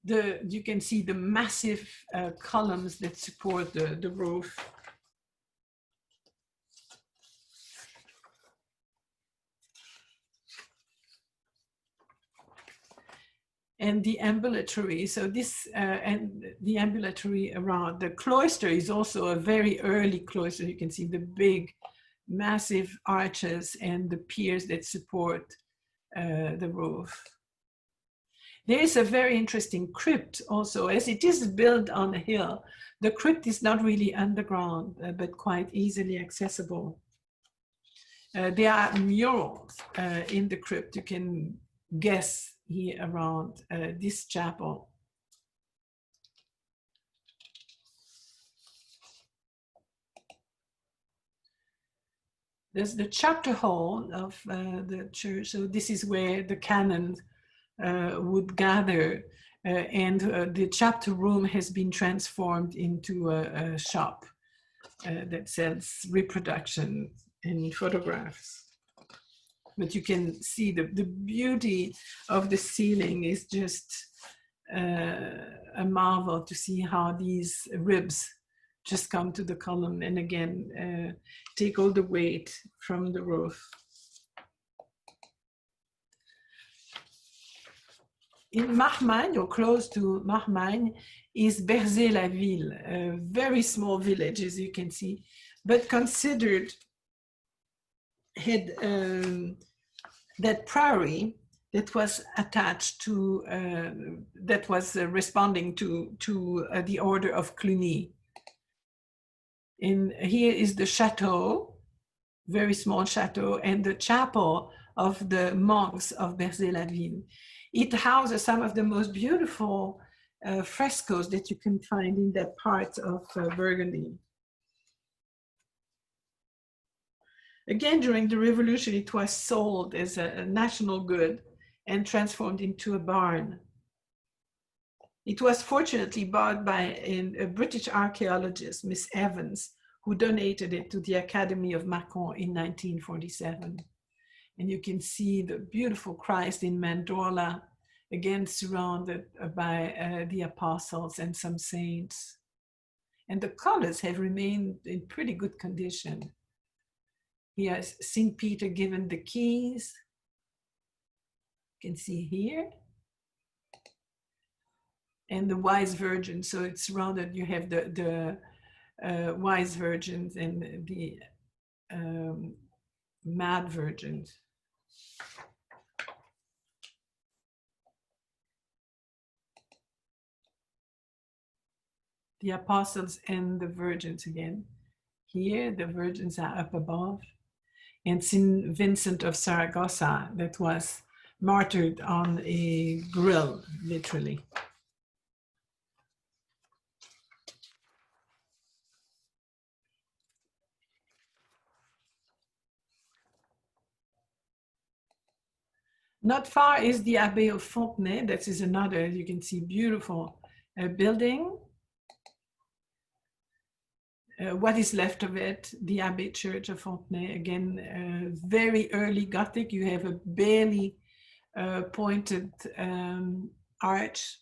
Speaker 1: You can see the massive columns that support the roof. And the ambulatory, so this, and the ambulatory around the cloister is also a very early cloister. You can see the big, massive arches and the piers that support the roof. There is a very interesting crypt also, as it is built on a hill. The crypt is not really underground, but quite easily accessible. There are murals in the crypt. You can guess here around this chapel. There's the chapter hall of the church. So this is where the canons would gather, and the chapter room has been transformed into a shop that sells reproduction and photographs. But you can see the beauty of the ceiling is just a marvel to see how these ribs just come to the column and again take all the weight from the roof. In Marmagne, or close to Marmagne, is Berzé-la-Ville, a very small village, as you can see, but considered had that priory that was attached to, that was responding to the order of Cluny. And here is the chateau, very small chateau, and the chapel of the monks of Berzé-la-Ville. It houses some of the most beautiful frescoes that you can find in that part of Burgundy. Again, during the revolution, it was sold as a national good and transformed into a barn. It was fortunately bought by a British archaeologist, Miss Evans, who donated it to the Academy of Macon in 1947. And you can see the beautiful Christ in Mandala, again surrounded by the apostles and some saints. And the colors have remained in pretty good condition. Here is St. Peter given the keys. You can see here. And the wise virgin, so it's surrounded, you have the wise virgins and the mad virgins. The apostles and the virgins again. Here, the virgins are up above. And St. Vincent of Saragossa, that was martyred on a grill, literally. Not far is the Abbey of Fortney. That is another, you can see, beautiful building. What is left of it, the Abbey Church of Fortney, again, very early Gothic. You have a barely pointed arch.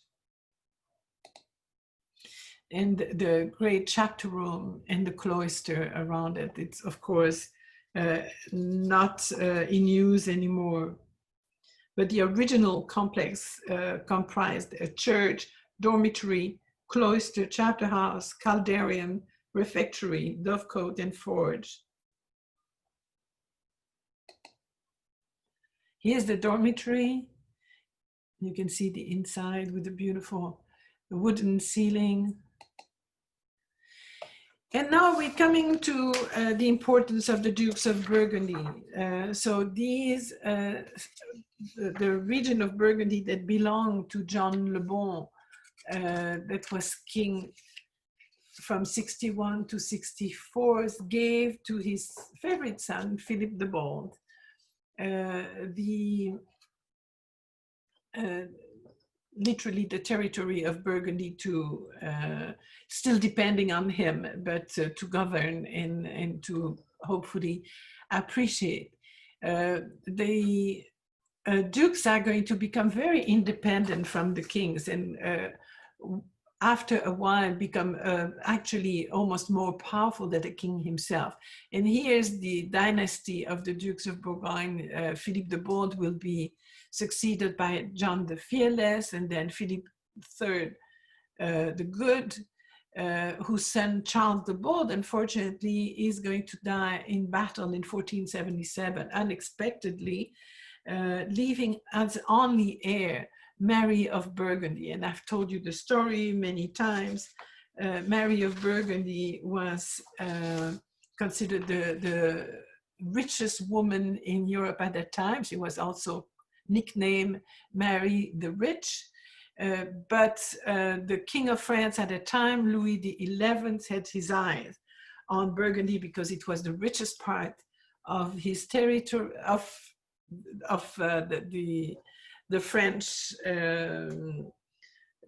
Speaker 1: And the great chapter room and the cloister around it. It's, of course, not in use anymore. But the original complex comprised a church, dormitory, cloister, chapter house, caldarium, refectory, dovecote, and forge. Here's the dormitory. You can see the inside with the beautiful wooden ceiling. And now we're coming to the importance of the Dukes of Burgundy. So these, the region of Burgundy that belonged to John Le Bon, that was king from 61 to 64, gave to his favorite son, Philip the Bold, literally the territory of Burgundy to, still depending on him, but to govern and to hopefully appreciate. The dukes are going to become very independent from the kings and after a while become actually almost more powerful than the king himself. And here's the dynasty of the Dukes of Bourgogne. Philip the Bold will be succeeded by John the Fearless, and then Philip III the Good, whose son Charles the Bold, unfortunately, is going to die in battle in 1477, unexpectedly, leaving as only heir Mary of Burgundy. And I've told you the story many times. Mary of Burgundy was considered the richest woman in Europe at that time. She was also nicknamed Mary the Rich. But the King of France at the time, Louis XI, had his eyes on Burgundy because it was the richest part of his territory, of the French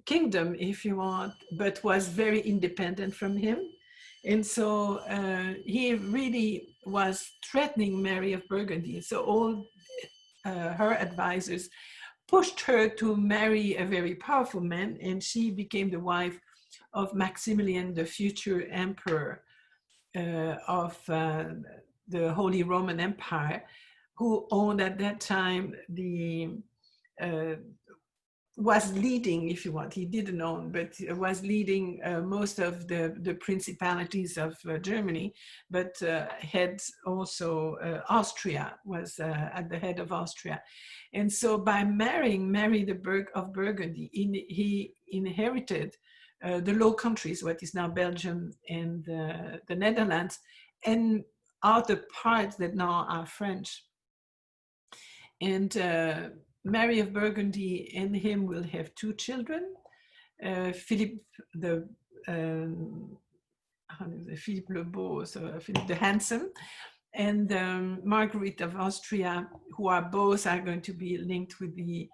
Speaker 1: kingdom, if you want, but was very independent from him. And so he really was threatening Mary of Burgundy. So all her advisors pushed her to marry a very powerful man, and she became the wife of Maximilian, the future emperor of the Holy Roman Empire, who owned at that time the was leading, if you want, he didn't own, but was leading most of the principalities of Germany, but had also Austria, was at the head of Austria. And so by marrying Mary of Burgundy, he inherited the Low Countries, what is now Belgium and the Netherlands, and other parts that now are French. And Mary of Burgundy and him will have 2 children, Philip Philip le Beau, so Philip the Handsome, and Marguerite of Austria, who are going to be linked with the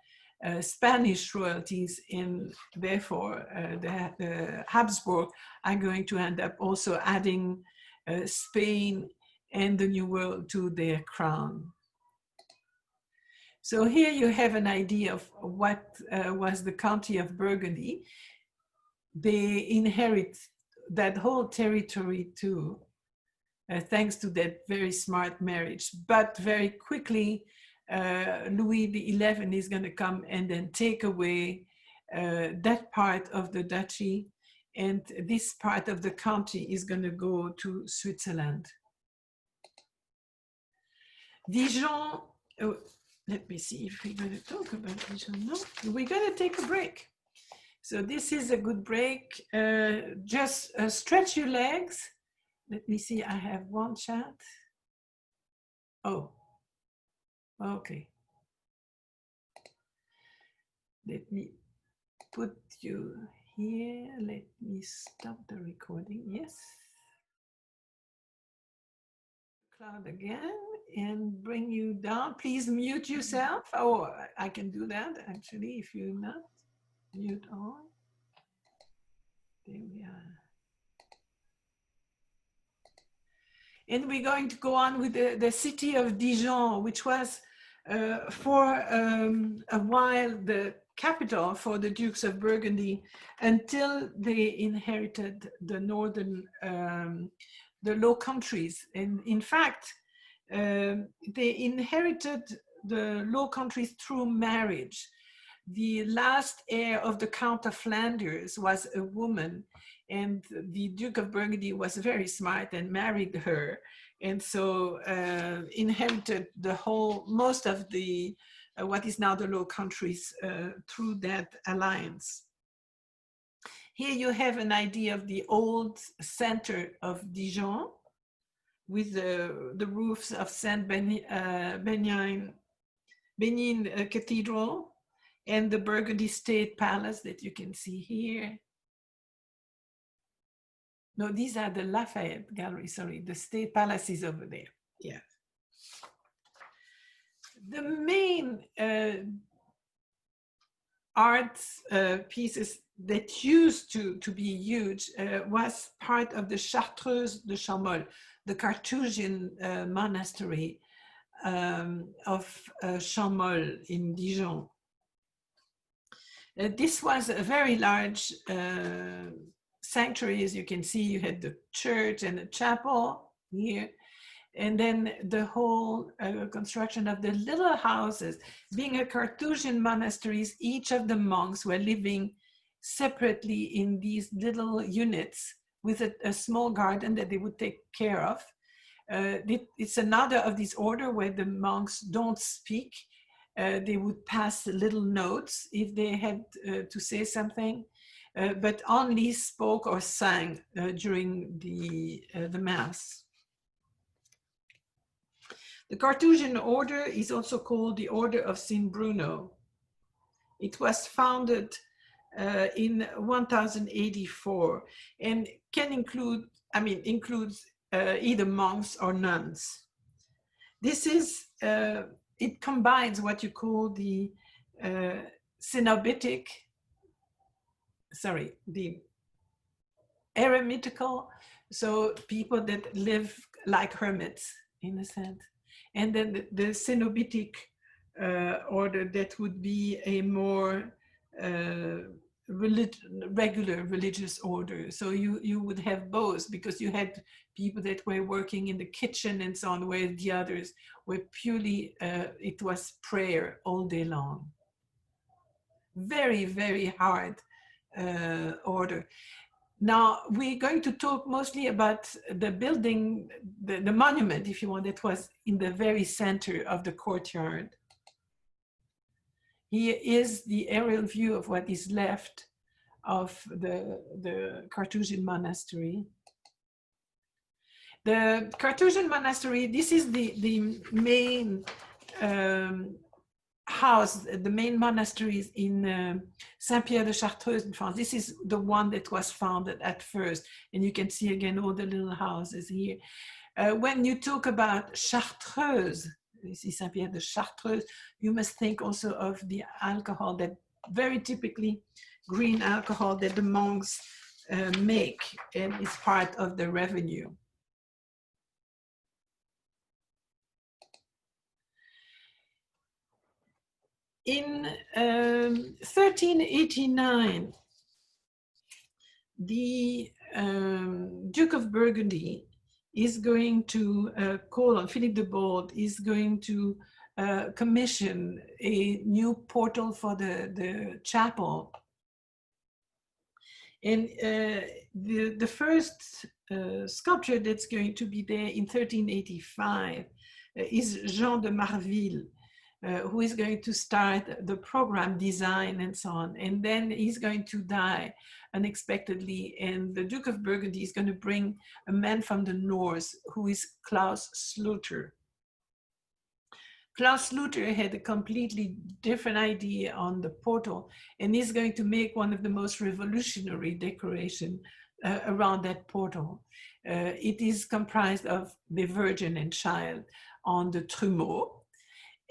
Speaker 1: Spanish royalties, and therefore the Habsburg are going to end up also adding Spain and the New World to their crown. So here you have an idea of what was the county of Burgundy. They inherit that whole territory too, thanks to that very smart marriage. But very quickly, Louis XI is going to come and then take away that part of the duchy, and this part of the county is going to go to Switzerland. Dijon, let me see if we're going to talk about Dijon. No, we're going to take a break. So this is a good break. Just stretch your legs. Let me see, I have one chat. Oh, okay. Let me put you here. Let me stop the recording. Yes. Cloud again and bring you down. Please mute yourself. Oh, I can do that actually if you're not. Mute all. There we are. And we're going to go on with the city of Dijon, which was for a while the capital for the Dukes of Burgundy until they inherited the northern, the Low Countries. And in fact, they inherited the Low Countries through marriage. The last heir of the Count of Flanders was a woman, and the Duke of Burgundy was very smart and married her, and so inherited the whole, most of the, what is now the Low Countries through that alliance. Here you have an idea of the old center of Dijon with the roofs of Saint Benin Cathedral and the Burgundy State Palace that you can see here. No, these are the Lafayette Gallery, sorry, the State Palace is over there, yeah. The main art pieces that used to be huge was part of the Chartreuse de Champmol, the Carthusian monastery of Champmol in Dijon. This was a very large sanctuary. As you can see, you had the church and the chapel here, and then the whole construction of the little houses. Being a Carthusian monasteries, each of the monks were living separately in these little units with a small garden that they would take care of. It's another of these order where the monks don't speak. They would pass little notes if they had to say something, but only spoke or sang during the Mass. The Carthusian order is also called the Order of St. Bruno. It was founded in 1084 and can include, includes either monks or nuns. This is, it combines what you call the cenobitic, the eremitical, so people that live like hermits in a sense. And then the cenobitic order, that would be a more regular religious order. So you would have both, because you had people that were working in the kitchen and so on, where the others were purely, it was prayer all day long. Very, very hard order. Now, we're going to talk mostly about the building, the monument, if you want, that was in the very center of the courtyard. Here is the aerial view of what is left of the Carthusian monastery. The Carthusian monastery, this is the main house, the main monasteries in Saint-Pierre de Chartreuse in France. This is the one that was founded at first. And you can see again all the little houses here. When you talk about Chartreuse, this is Saint-Pierre de Chartreuse, you must think also of the alcohol, that very typically green alcohol that the monks make, and is part of the revenue. In 1389, the Duke of Burgundy is going to call on Philippe the Bold, is going to commission a new portal for the chapel. And the first sculpture that's going to be there in 1385 is Jean de Marville, who is going to start the program design and so on. And then he's going to die unexpectedly. And the Duke of Burgundy is going to bring a man from the north, who is Klaus Sluter. Klaus Sluter had a completely different idea on the portal, and he's going to make one of the most revolutionary decoration around that portal. It is comprised of the Virgin and Child on the trumeau.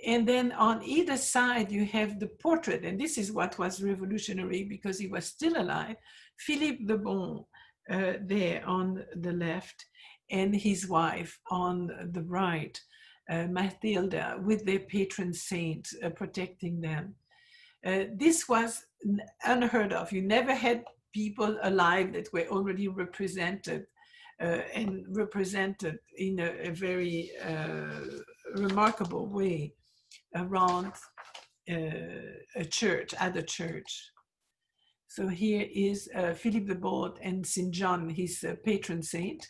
Speaker 1: And then on either side, you have the portrait, and this is what was revolutionary because he was still alive, Philippe the Bon there on the left, and his wife on the right, Mathilda, with their patron saint protecting them. This was unheard of. You never had people alive that were already represented and represented in a very remarkable way around a church, at a church. So here is Philippe the Bold and St. John, his patron saint,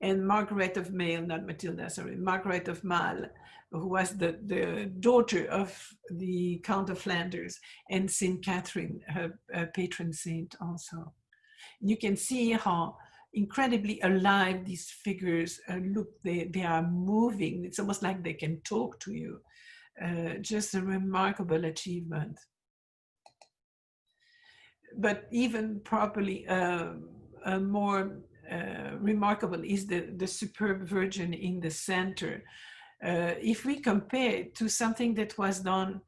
Speaker 1: and Margaret of Maille, not Matilda, sorry, Margaret of Maille, who was the daughter of the Count of Flanders, and St. Catherine, her patron saint also. You can see how incredibly alive these figures look. They are moving. It's almost like they can talk to you. Just a remarkable achievement. But even properly more remarkable is the superb Virgin in the center. If we compare it to something that was done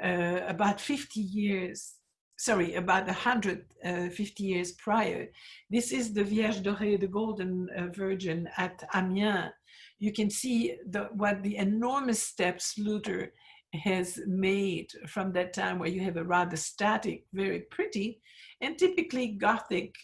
Speaker 1: about 50 years, sorry, about 150 years prior, this is the Vierge Dorée, the Golden Virgin at Amiens. You can see what the enormous steps Sluter has made from that time, where you have a rather static, very pretty, and typically Gothic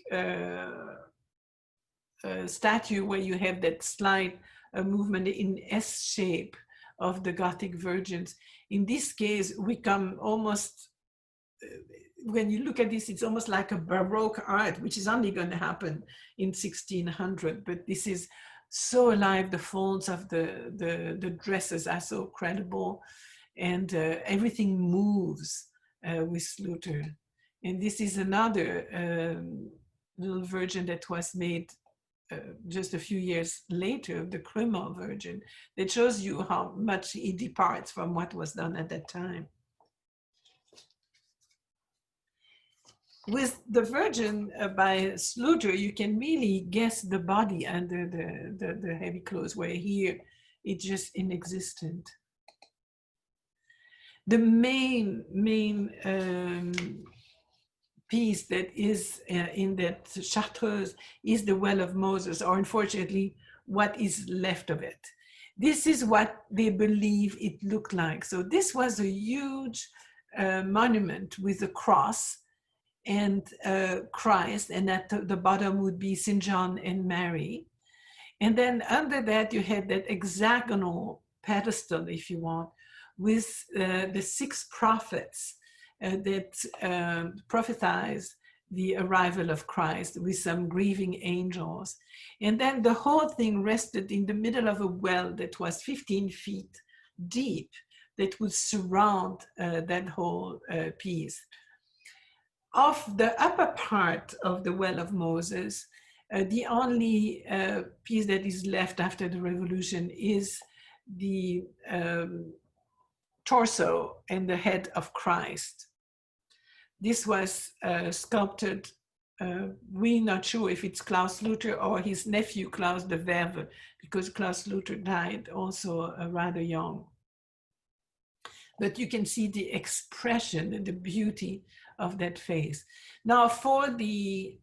Speaker 1: statue, where you have that slight movement in S shape of the Gothic virgins. In this case, we come almost, when you look at this, it's almost like a Baroque art, which is only going to happen in 1600, but this is so alive. The folds of the dresses are so credible, and everything moves with Sluter. And this is another little virgin that was made just a few years later, the Cremant Virgin, that shows you how much it departs from what was done at that time. With the Virgin by Sluter, you can really guess the body under the heavy clothes, where here It's just inexistent. The main piece that is in that Chartreuse is the Well of Moses, or unfortunately, what is left of it. This is what they believe it looked like. So this was a huge monument with a cross and Christ, and at the bottom would be St. John and Mary. And then under that, you had that hexagonal pedestal, if you want, with the 6 prophets that prophesize the arrival of Christ with some grieving angels. And then the whole thing rested in the middle of a well that was 15 feet deep that would surround that whole piece. Of the upper part of the Well of Moses, the only piece that is left after the revolution is the torso and the head of Christ. This was sculpted, we're not sure if it's Klaus Luther or his nephew Klaus de Verve, because Klaus Luther died also rather young. But you can see the expression and the beauty of that face. Now, for the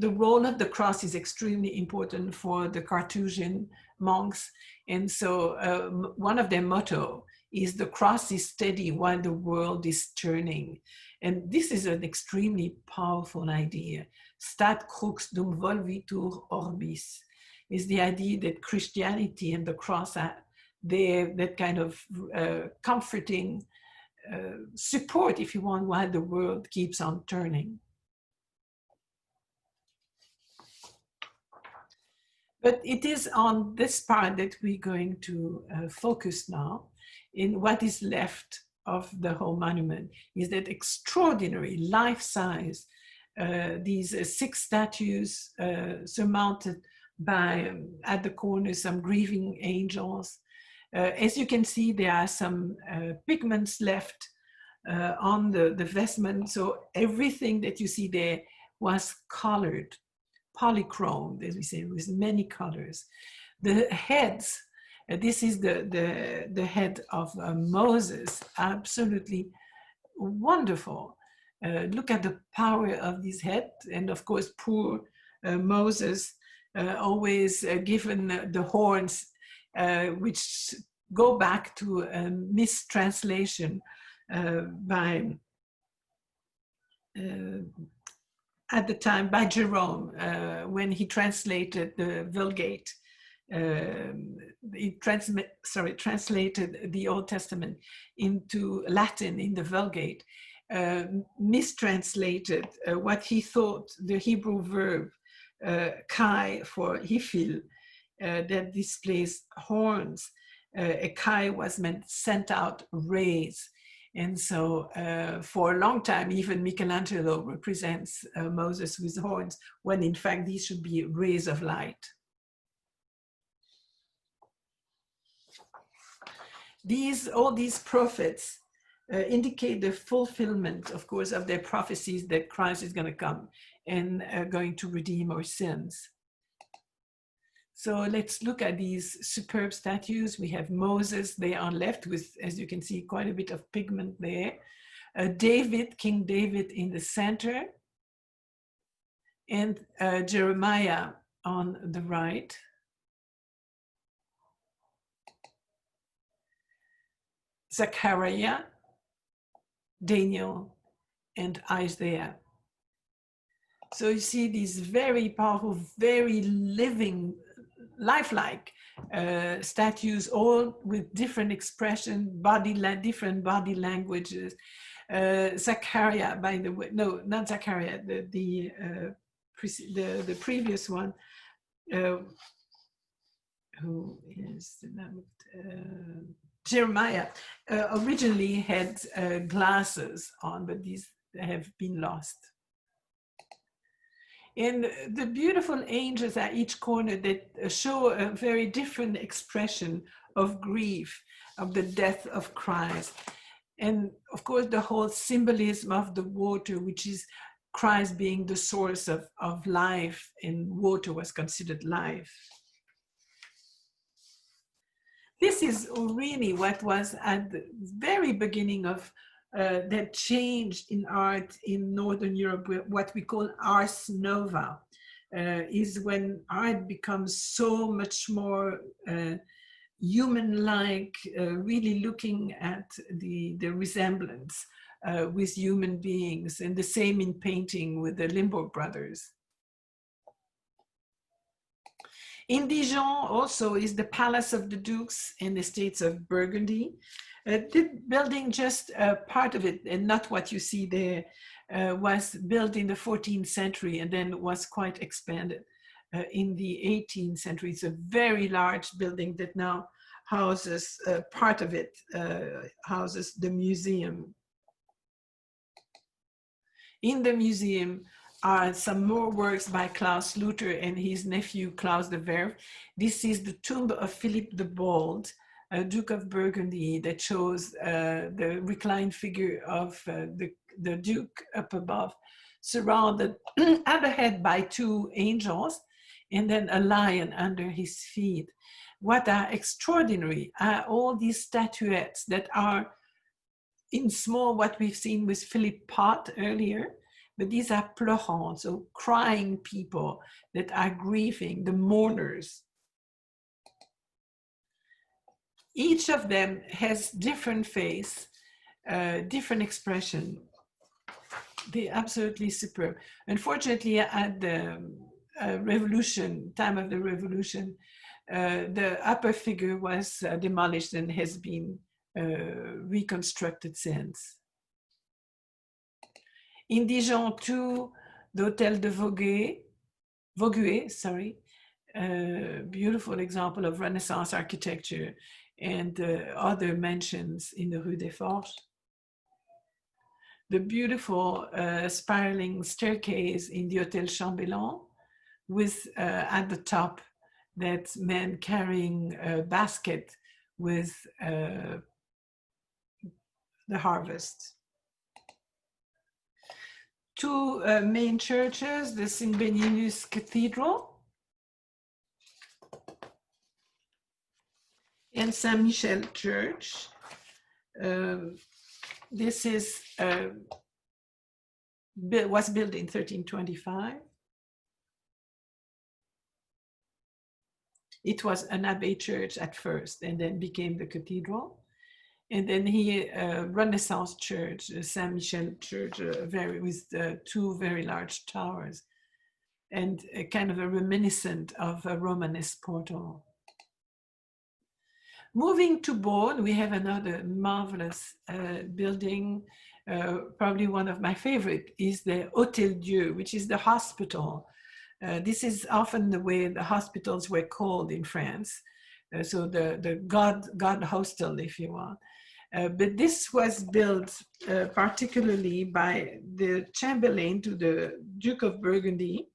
Speaker 1: role of the cross is extremely important for the Carthusian monks. And so one of their motto is the cross is steady while the world is turning. And this is an extremely powerful idea. Stat crux dum volvitur orbis is the idea that Christianity and the cross are there, that kind of comforting support, if you want, while the world keeps on turning. But it is on this part that we're going to focus now. In what is left of the whole monument is that extraordinary life-size, these 6 statues surmounted by, at the corner, some grieving angels. As you can see, there are some pigments left on the vestment. So everything that you see there was colored, polychrome, as we say, with many colors. The heads, this is the head of Moses, absolutely wonderful. Look at the power of this head. And of course, poor Moses, always given the horns, which go back to a mistranslation by, at the time, by Jerome, when he translated the Vulgate. He translated the Old Testament into Latin in the Vulgate, mistranslated what he thought the Hebrew verb kai for hifil, that displays horns. A kai was meant sent out rays. And so for a long time, even Michelangelo represents Moses with horns, when in fact these should be rays of light. All these prophets indicate the fulfillment, of course, of their prophecies that Christ is going to come and going to redeem our sins. So let's look at these superb statues. We have Moses there on left with, as you can see, quite a bit of pigment there. David, King David in the center. And Jeremiah on the right. Zechariah, Daniel, and Isaiah. So you see these very powerful, very living, lifelike statues, all with different expression, different body languages. Zechariah, by the way, no, not Zechariah, the previous one, who is the name? Jeremiah originally had glasses on, but these have been lost. And the beautiful angels at each corner that show a very different expression of grief, of the death of Christ. And of course, the whole symbolism of the water, which is Christ being the source of life, and water was considered life. this is really what was at the very beginning of that change in art in Northern Europe, what we call Ars Nova, is when art becomes so much more human-like, really looking at the resemblance with human beings, and the same in painting with the Limbourg brothers. In Dijon also is the Palace of the Dukes and Estates of Burgundy. The building, just part of it, and not what you see there, was built in the 14th century and then was quite expanded in the 18th century. It's a very large building that now houses, part of it houses the museum. In the museum are some more works by Klaus Luther and his nephew Klaus de Verve. This is the tomb of Philip the Bold, Duke of Burgundy, that shows the reclined figure of the Duke up above, surrounded at the head by two angels, and then a lion under his feet. What are extraordinary are all these statuettes that are in small, what we've seen with Philippe Pot earlier, but these are pleurants, so crying people that are grieving, the mourners. Each of them has different face, different expression. They're absolutely superb. Unfortunately, at the revolution, time of the revolution, the upper figure was demolished and has been reconstructed since. In Dijon too, the Hôtel de Vaugué, sorry, beautiful example of Renaissance architecture, and other mansions in the Rue des Forges. The beautiful spiraling staircase in the Hôtel Chambellan, with at the top that man carrying a basket with the harvest. Two main churches, the St. Beninius Cathedral and Saint Michel Church. This is was built in 1325. It was an abbey church at first, and then became the cathedral. And then here, Renaissance church, Saint Michel Church, with two very large towers, and kind of a reminiscent of a Romanist Portal. Moving to Beaune, we have another marvelous building. Probably one of my favorite is the Hôtel Dieu, which is the hospital. This is often the way the hospitals were called in France. So the God hostel, if you want. But this was built particularly by the Chamberlain to the Duke of Burgundy.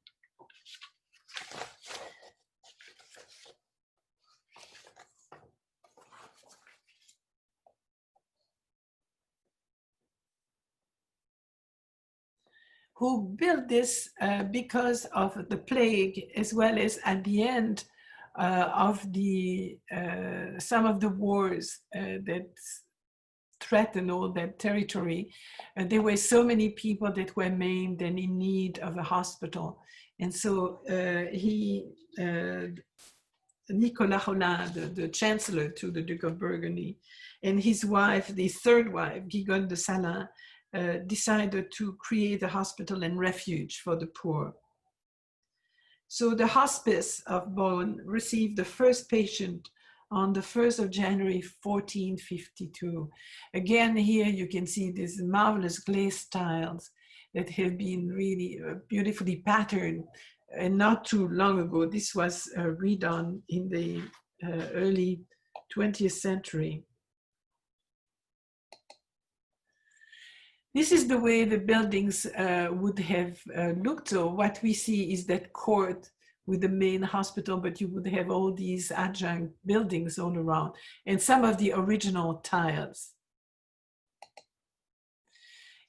Speaker 1: Who built this because of the plague, as well as at the end of the some of the wars that threatened all that territory. There were so many people that were maimed and in need of a hospital. And so Nicolas Rolin, the chancellor to the Duke of Burgundy, and his wife, the third wife, Guigone de Salins, decided to create a hospital and refuge for the poor. So the hospice of Beaune received the first patient on the 1st of January, 1452. Again, here you can see these marvelous glazed tiles that have been really beautifully patterned. And not too long ago, this was redone in the early 20th century. This is the way the buildings would have looked. So what we see is that court with the main hospital, but you would have all these adjunct buildings all around, and some of the original tiles.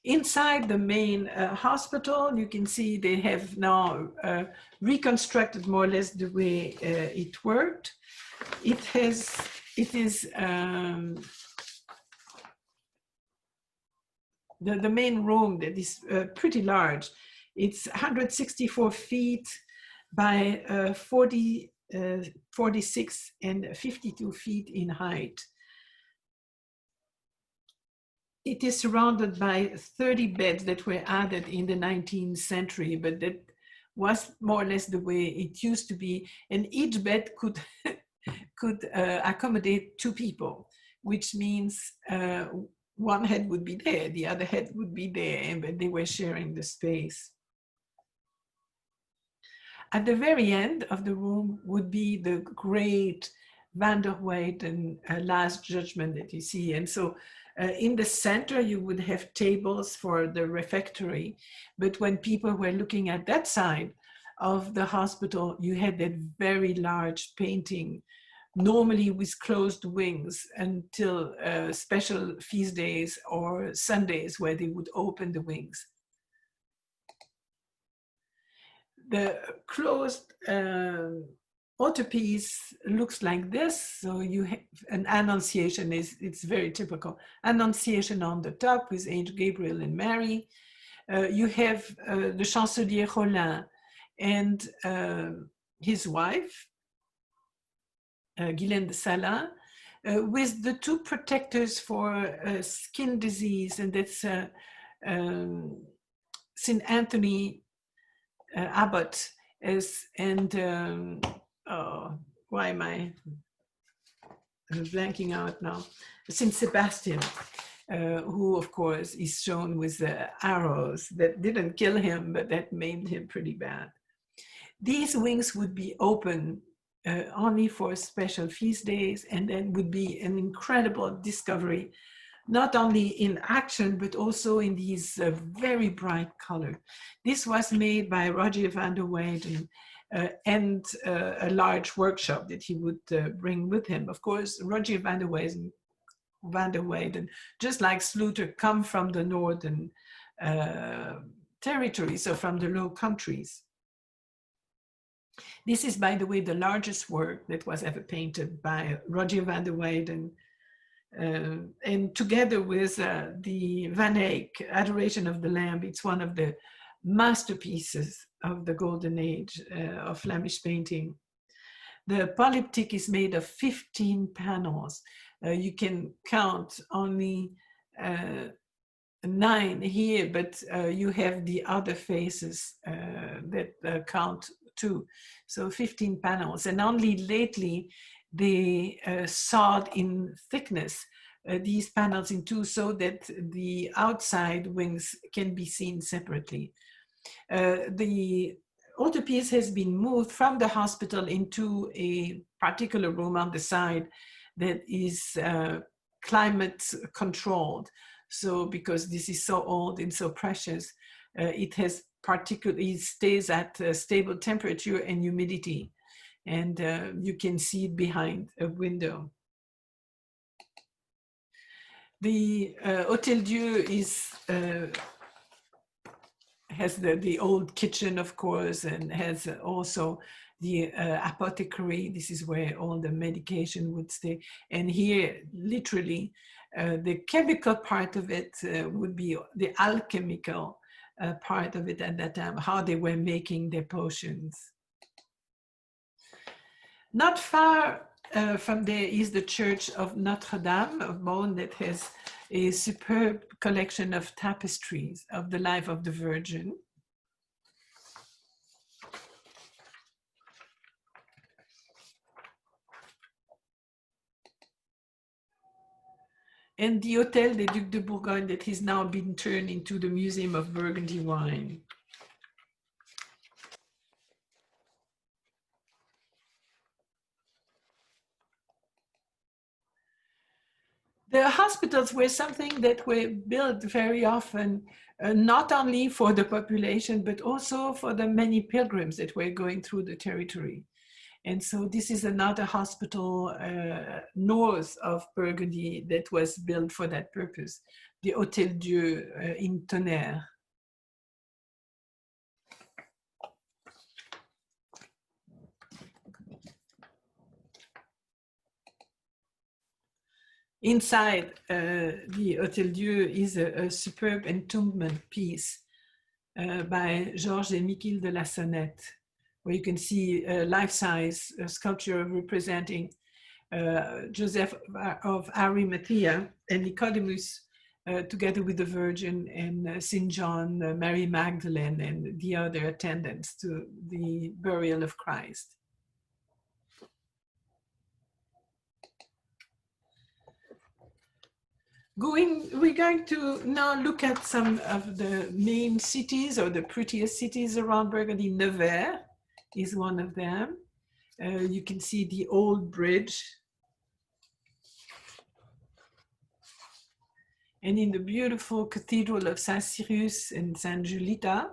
Speaker 1: Inside the main hospital, you can see they have now reconstructed more or less the way it worked. It has it is the main room that is pretty large. It's 164 feet by 46 and 52 feet in height. It is surrounded by 30 beds that were added in the 19th century, but that was more or less the way it used to be. And each bed could, could accommodate 2 people, which means one head would be there, the other head would be there, but they were sharing the space. At the very end of the room would be the great Van der Weyden Last Judgment that you see. And so in the center, you would have tables for the refectory. But when people were looking at that side of the hospital, you had that very large painting, normally with closed wings until special feast days or Sundays where they would open the wings. The closed altarpiece looks like this. So you have an Annunciation, it's very typical. Annunciation on the top with Angel Gabriel and Mary. You have the Chancelier Rollin and his wife, Guylaine de Salins, with the 2 protectors for skin disease, and that's St. Anthony Abbot and oh, why am I blanking out now? St. Sebastian, who of course is shown with the arrows that didn't kill him, but that maimed him pretty bad. These wings would be open only for special feast days, and then would be an incredible discovery, not only in action, but also in these very bright color. This was made by Roger van der Weyden and a large workshop that he would bring with him. Of course, Roger van der Weyden, just like Sluter, come from the northern territory, so from the Low Countries. This is, by the way, the largest work that was ever painted by Roger van der Weyden. And together with the Van Eyck, Adoration of the Lamb, it's one of the masterpieces of the golden age of Flemish painting. The polyptych is made of 15 panels. You can count only 9 here, but you have the other faces that count 2. So 15 panels, and only lately they sawed in thickness these panels in 2 so that the outside wings can be seen separately. The altarpiece has been moved from the hospital into a particular room on the side that is climate controlled. So because this is so old and so precious, it stays at a stable temperature and humidity. And you can see it behind a window. The Hôtel Dieu has the old kitchen, of course, and has also the apothecary. This is where all the medication would stay. And here, literally, the chemical part of it would be the alchemical part of it at that time, how they were making their potions. Not far from there is the Church of Notre Dame of Beaune that has a superb collection of tapestries of the life of the Virgin. And the Hôtel des Ducs de Bourgogne that has now been turned into the Museum of Burgundy wine. The hospitals were something that were built very often, not only for the population, but also for the many pilgrims that were going through the territory. And so this is another hospital north of Burgundy that was built for that purpose, the Hôtel Dieu in Tonnerre. Inside the Hôtel Dieu is a superb entombment piece by Georges et Michel de la Sonnette, where you can see a life-size sculpture representing Joseph of Arimathea and Nicodemus together with the Virgin and St. John, Mary Magdalene, and the other attendants to the burial of Christ. We're going to now look at some of the main cities or the prettiest cities around Burgundy. Nevers is one of them. You can see the old bridge. And in the beautiful cathedral of Saint Cyrus and Saint Julita,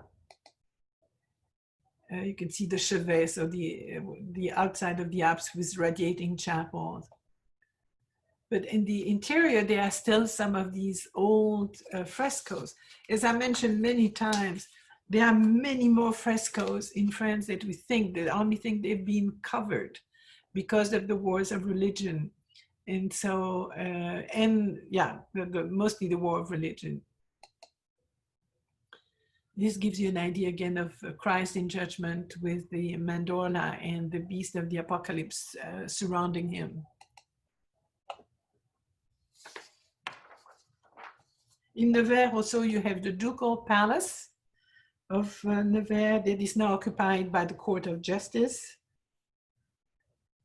Speaker 1: you can see the chevet, so the outside of the apse with radiating chapels. But in the interior, there are still some of these old frescoes. As I mentioned many times, there are many more frescoes in France that we think, that only think they've been covered because of the wars of religion. And so, mostly the war of religion. This gives you an idea again of Christ in judgment with the Mandala and the beast of the apocalypse surrounding him. In Nevers also you have the Ducal Palace of Nevers that is now occupied by the Court of Justice.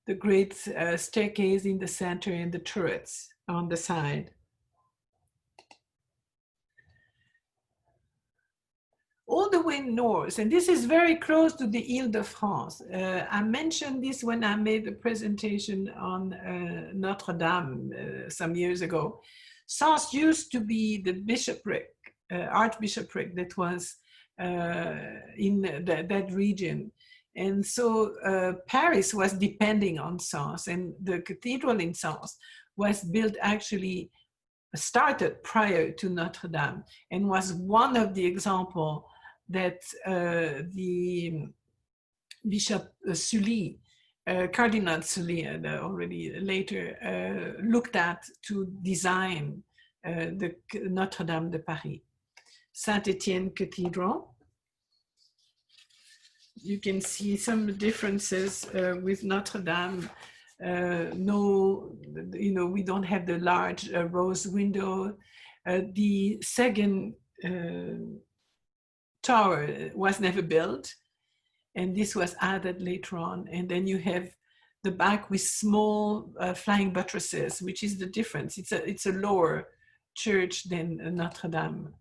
Speaker 1: The great staircase in the center and the turrets on the side. All the way north, and this is very close to the Ile-de-France. I mentioned this when I made the presentation on Notre Dame some years ago. Sens used to be the bishopric, archbishopric that was in that region. And so Paris was depending on Sens, and the cathedral in Sens was built actually, started prior to Notre Dame, and was one of the examples that the Bishop Sully, Cardinal Sully, already later, looked at to design the Notre Dame de Paris. Saint-Étienne Cathedral. You can see some differences with Notre Dame. We don't have the large rose window. The second tower was never built, and this was added later on. And then you have the back with small flying buttresses, which is the difference. It's a lower church than Notre Dame.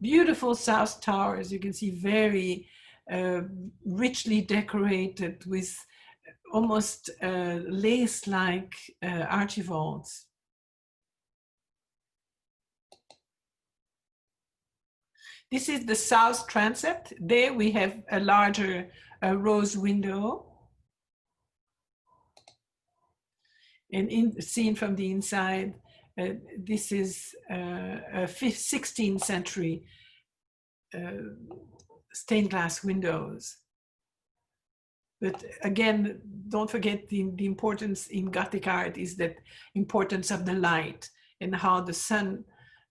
Speaker 1: Beautiful south towers, you can see very richly decorated with almost lace-like archivolts. This is the south transept. There we have a larger rose window. And seen from the inside, this is a 16th century stained glass windows. But again, don't forget the importance in Gothic art is that importance of the light and how the sun,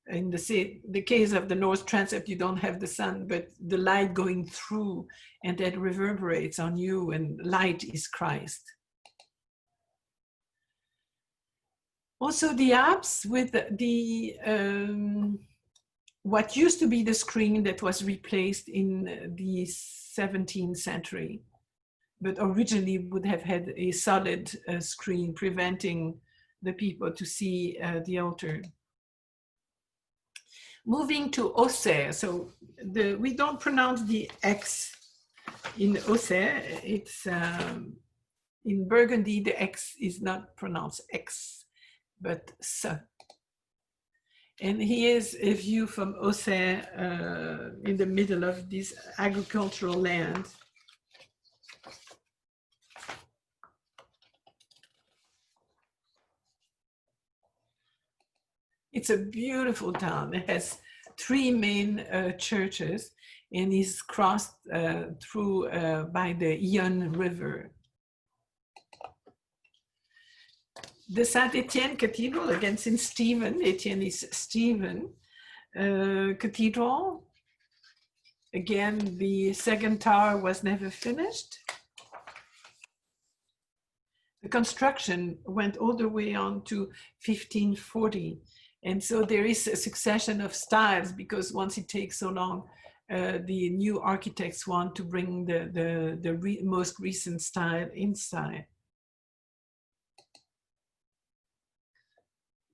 Speaker 1: in the case of the north transept, you don't have the sun, but the light going through and that reverberates on you, and light is Christ. Also the apse with the what used to be the screen that was replaced in the 17th century, but originally would have had a solid screen preventing the people to see the altar. Moving to Auxerre, so we don't pronounce the X in Auxerre. It's in Burgundy, the X is not pronounced X, but S. And here's a view from Auxerre in the middle of this agricultural land. It's a beautiful town. It has three main churches and is crossed through by the Yonne River. The Saint-Étienne Cathedral, again, St. Stephen, Etienne is Stephen, Cathedral. Again, the second tower was never finished. The construction went all the way on to 1540. And so there is a succession of styles, because once it takes so long, the new architects want to bring the most recent style inside.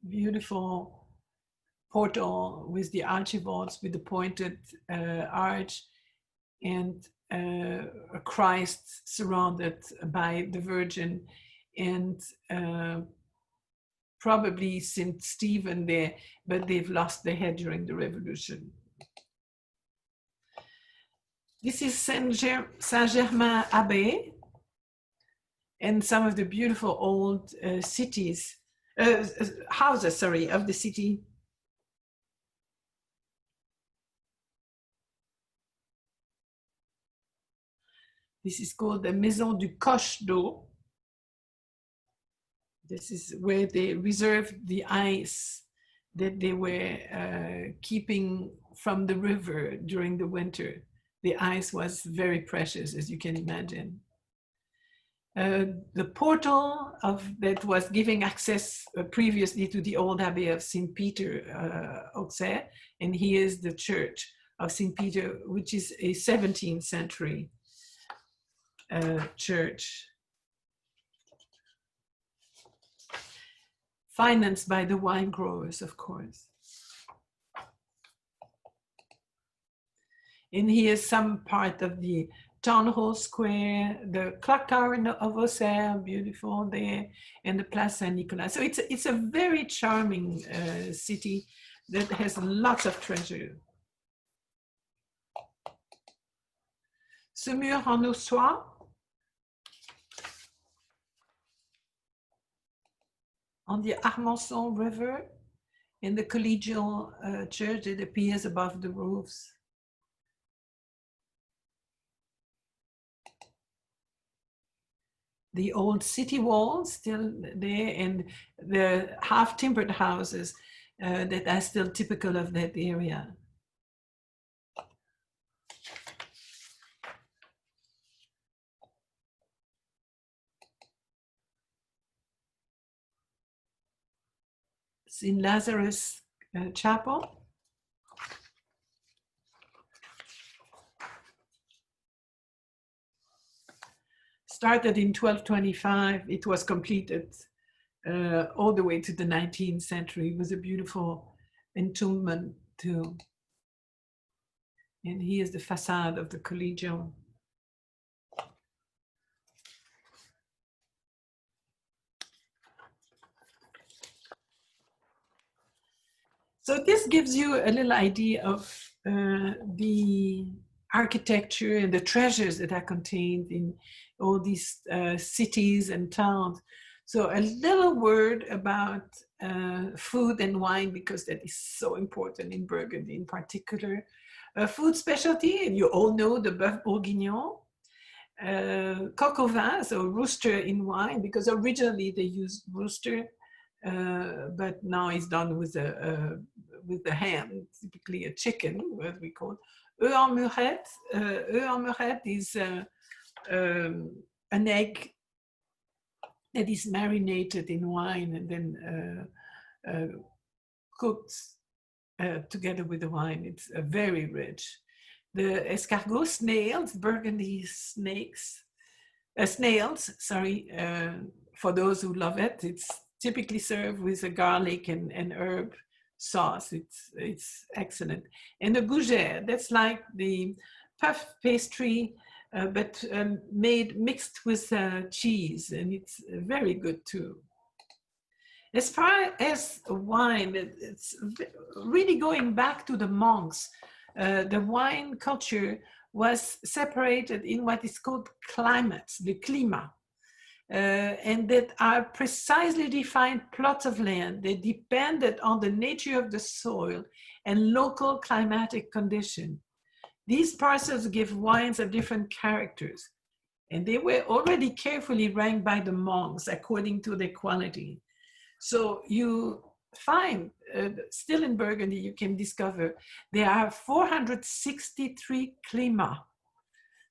Speaker 1: Beautiful portal with the archivolts, with the pointed arch, and a Christ surrounded by the Virgin, and probably St. Stephen there, but they've lost their head during the Revolution. This is Saint-Germain Abbey, and some of the beautiful old houses, of the city. This is called the Maison du Coche d'eau. This is where they reserved the ice that they were keeping from the river during the winter. The ice was very precious, as you can imagine. The portal that was giving access previously to the old Abbey of St. Peter, Auxerre, and here is the Church of St. Peter, which is a 17th century church, financed by the wine growers, of course. And here's some part of the Town Hall Square, the clock tower of Auxerre, beautiful there, and the Place Saint-Nicolas. So it's a very charming city that has lots of treasure. Ce mur en ossois, on the Armançon River, in the collegial church that appears above the roofs. The old city walls still there, and the half-timbered houses that are still typical of that area. St. Lazarus Chapel. Started in 1225, it was completed all the way to the 19th century. It was a beautiful entombment too. And here's the facade of the Collegium. So this gives you a little idea of the architecture and the treasures that are contained in all these cities and towns. So a little word about food and wine, because that is so important in Burgundy in particular. Food specialty, and you all know the Bœuf Bourguignon. Coq au vin, so rooster in wine, because originally they used rooster, but now it's done with the ham, typically a chicken, what we call it. Œuf en murette. Œuf en murette is an egg that is marinated in wine and then cooked together with the wine. It's very rich. The escargot, snails, Burgundy snails, sorry, for those who love it. It's typically served with a garlic and herb sauce. It's excellent. And the gougère, that's like the puff pastry, but mixed with cheese, and it's very good too. As far as wine, it's really going back to the monks. The wine culture was separated in what is called climates, the climat, and that are precisely defined plots of land that depended on the nature of the soil and local climatic condition. These parcels give wines of different characters, and they were already carefully ranked by the monks according to their quality. So you find, still in Burgundy, you can discover there are 463 climats.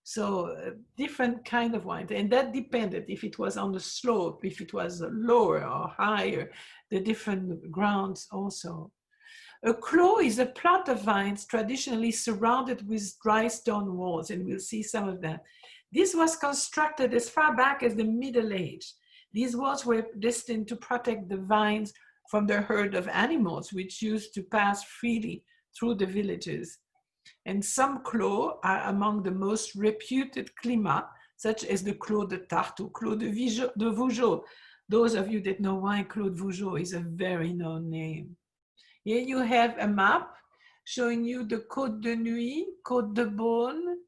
Speaker 1: So different kind of wine, and that depended if it was on the slope, if it was lower or higher, the different grounds also. A clos is a plot of vines traditionally surrounded with dry stone walls, and we'll see some of that. This was constructed as far back as the Middle Age. These walls were destined to protect the vines from the herd of animals, which used to pass freely through the villages. And some clos are among the most reputed climats, such as the Clos de Tarte or Clos de Vougeot. Those of you that know wine, Clos de Vougeot is a very known name. Here you have a map showing you the Côte de Nuit, Côte de Beaune,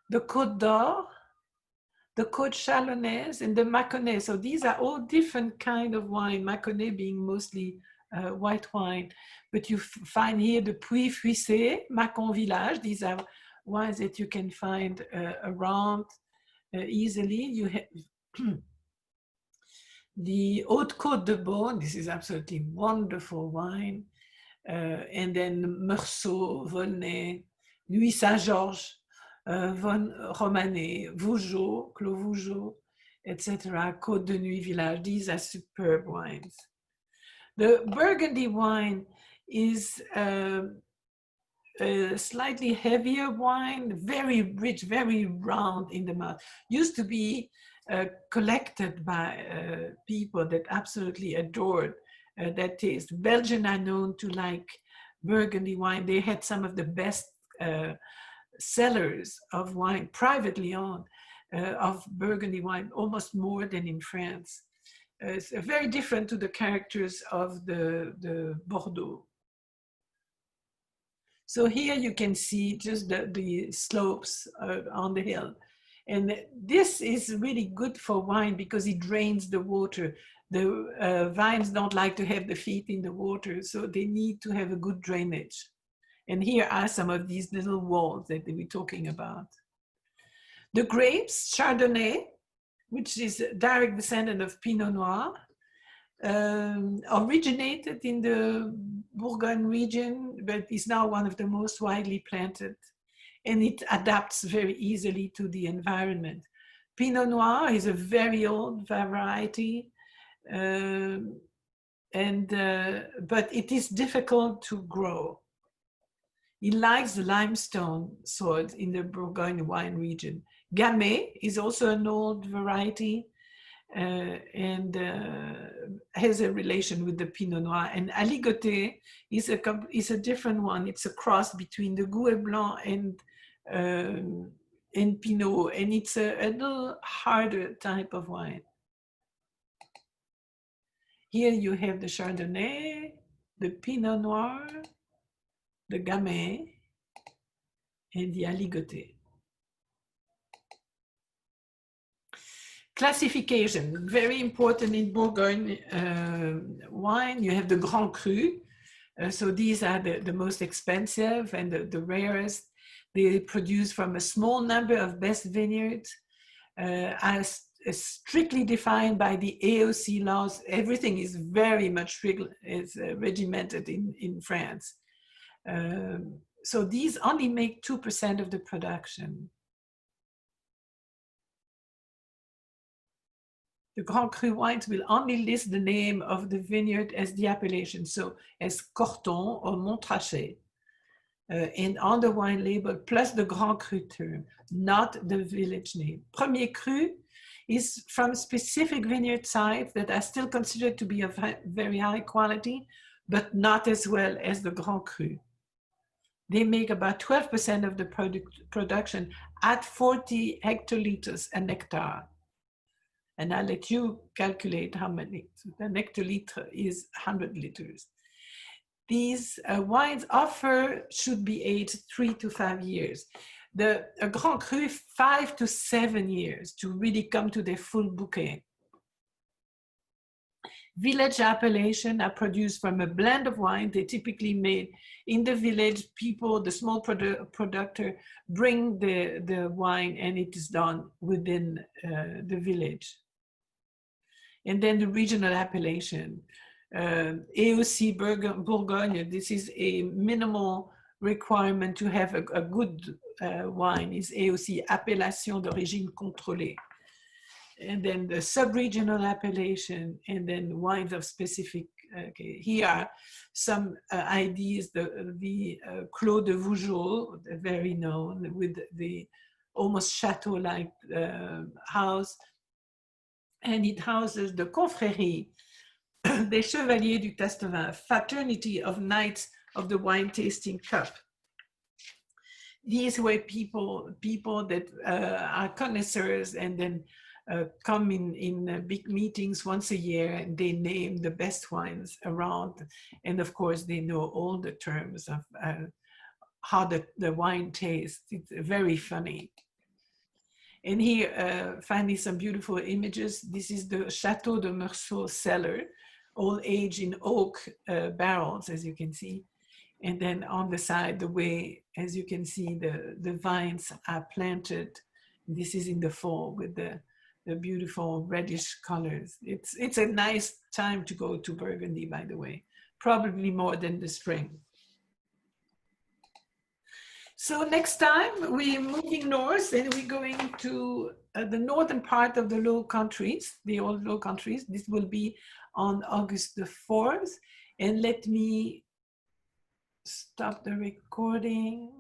Speaker 1: the Côte d'Or, the Côte Chalonnaise, and the Mâconnais. So these are all different kind of wine, Mâconnais being mostly white wine. But you find here the Puy-Fuissé, Mâcon Village. These are wines that you can find around easily. You have the Haute Côte de Beaune. This is absolutely wonderful wine. And then Meursault, Volnay, Nuit Saint-Georges, Romanée, Vougeot, Clos Vougeot, etc. Côte de Nuit Village. These are superb wines. The Burgundy wine is a slightly heavier wine, very rich, very round in the mouth. Used to be collected by people that absolutely adored that taste. Belgians are known to like Burgundy wine. They had some of the best sellers of wine, privately owned, of Burgundy wine, almost more than in France. It's very different to the characters of the Bordeaux. So here you can see just the slopes on the hill. And this is really good for wine because it drains the water. The vines don't like to have the feet in the water, so they need to have a good drainage. And here are some of these little walls that we're talking about. The grapes, Chardonnay, which is a direct descendant of Pinot Noir, originated in the Bourgogne region, but is now one of the most widely planted, and it adapts very easily to the environment. Pinot Noir is a very old variety, but it is difficult to grow. It likes the limestone soils in the Bourgogne wine region. Gamay is also an old variety and has a relation with the Pinot Noir. And Aligoté is a different one. It's a cross between the Gouais Blanc and Pinot, and it's a little harder type of wine. Here you have the Chardonnay, the Pinot Noir, the Gamay, and the Aligoté. Classification, very important in Bourgogne wine. You have the Grand Cru. So these are the most expensive and the rarest. They produce from a small number of best vineyards, as strictly defined by the AOC laws. Everything is very much regimented in France. So these only make 2% of the production. The Grand Cru wines will only list the name of the vineyard as the appellation, so as Corton or Montrachet, and on the wine label, plus the Grand Cru term, not the village name. Premier Cru is from specific vineyard sites that are still considered to be of very high quality, but not as well as the Grand Cru. They make about 12% of the production at 40 hectoliters an hectare. And I'll let you calculate how many. So an hectoliter is 100 liters. These wines should be aged 3 to 5 years. The Grand Cru, 5 to 7 years to really come to their full bouquet. Village appellation are produced from a blend of wine. They typically made in the village. People, the small producer, bring the wine and it is done within the village. And then the regional appellation. AOC Bourgogne, this is a minimal requirement to have a good wine, is AOC, Appellation d'origine contrôlée. And then the sub-regional appellation, and then wines of specific, okay, here are some ideas, the Clos de Vougeot, very known, with the almost chateau-like house, and it houses the confrérie des Chevaliers du Tastevin, fraternity of knights of the wine tasting cup. These were people that are connoisseurs and then come in big meetings once a year, and they name the best wines around. And of course, they know all the terms of how the wine tastes. It's very funny. And here, finally, some beautiful images. This is the Chateau de Meursault cellar, all aged in oak barrels, as you can see. And then on the side, the way, as you can see, the vines are planted. This is in the fall with the beautiful reddish colors. It's a nice time to go to Burgundy, by the way, probably more than the spring. So next time we're moving north, and we're going to the northern part of the Low Countries, the old Low Countries. This will be on August the 4th. And let me stop the recording.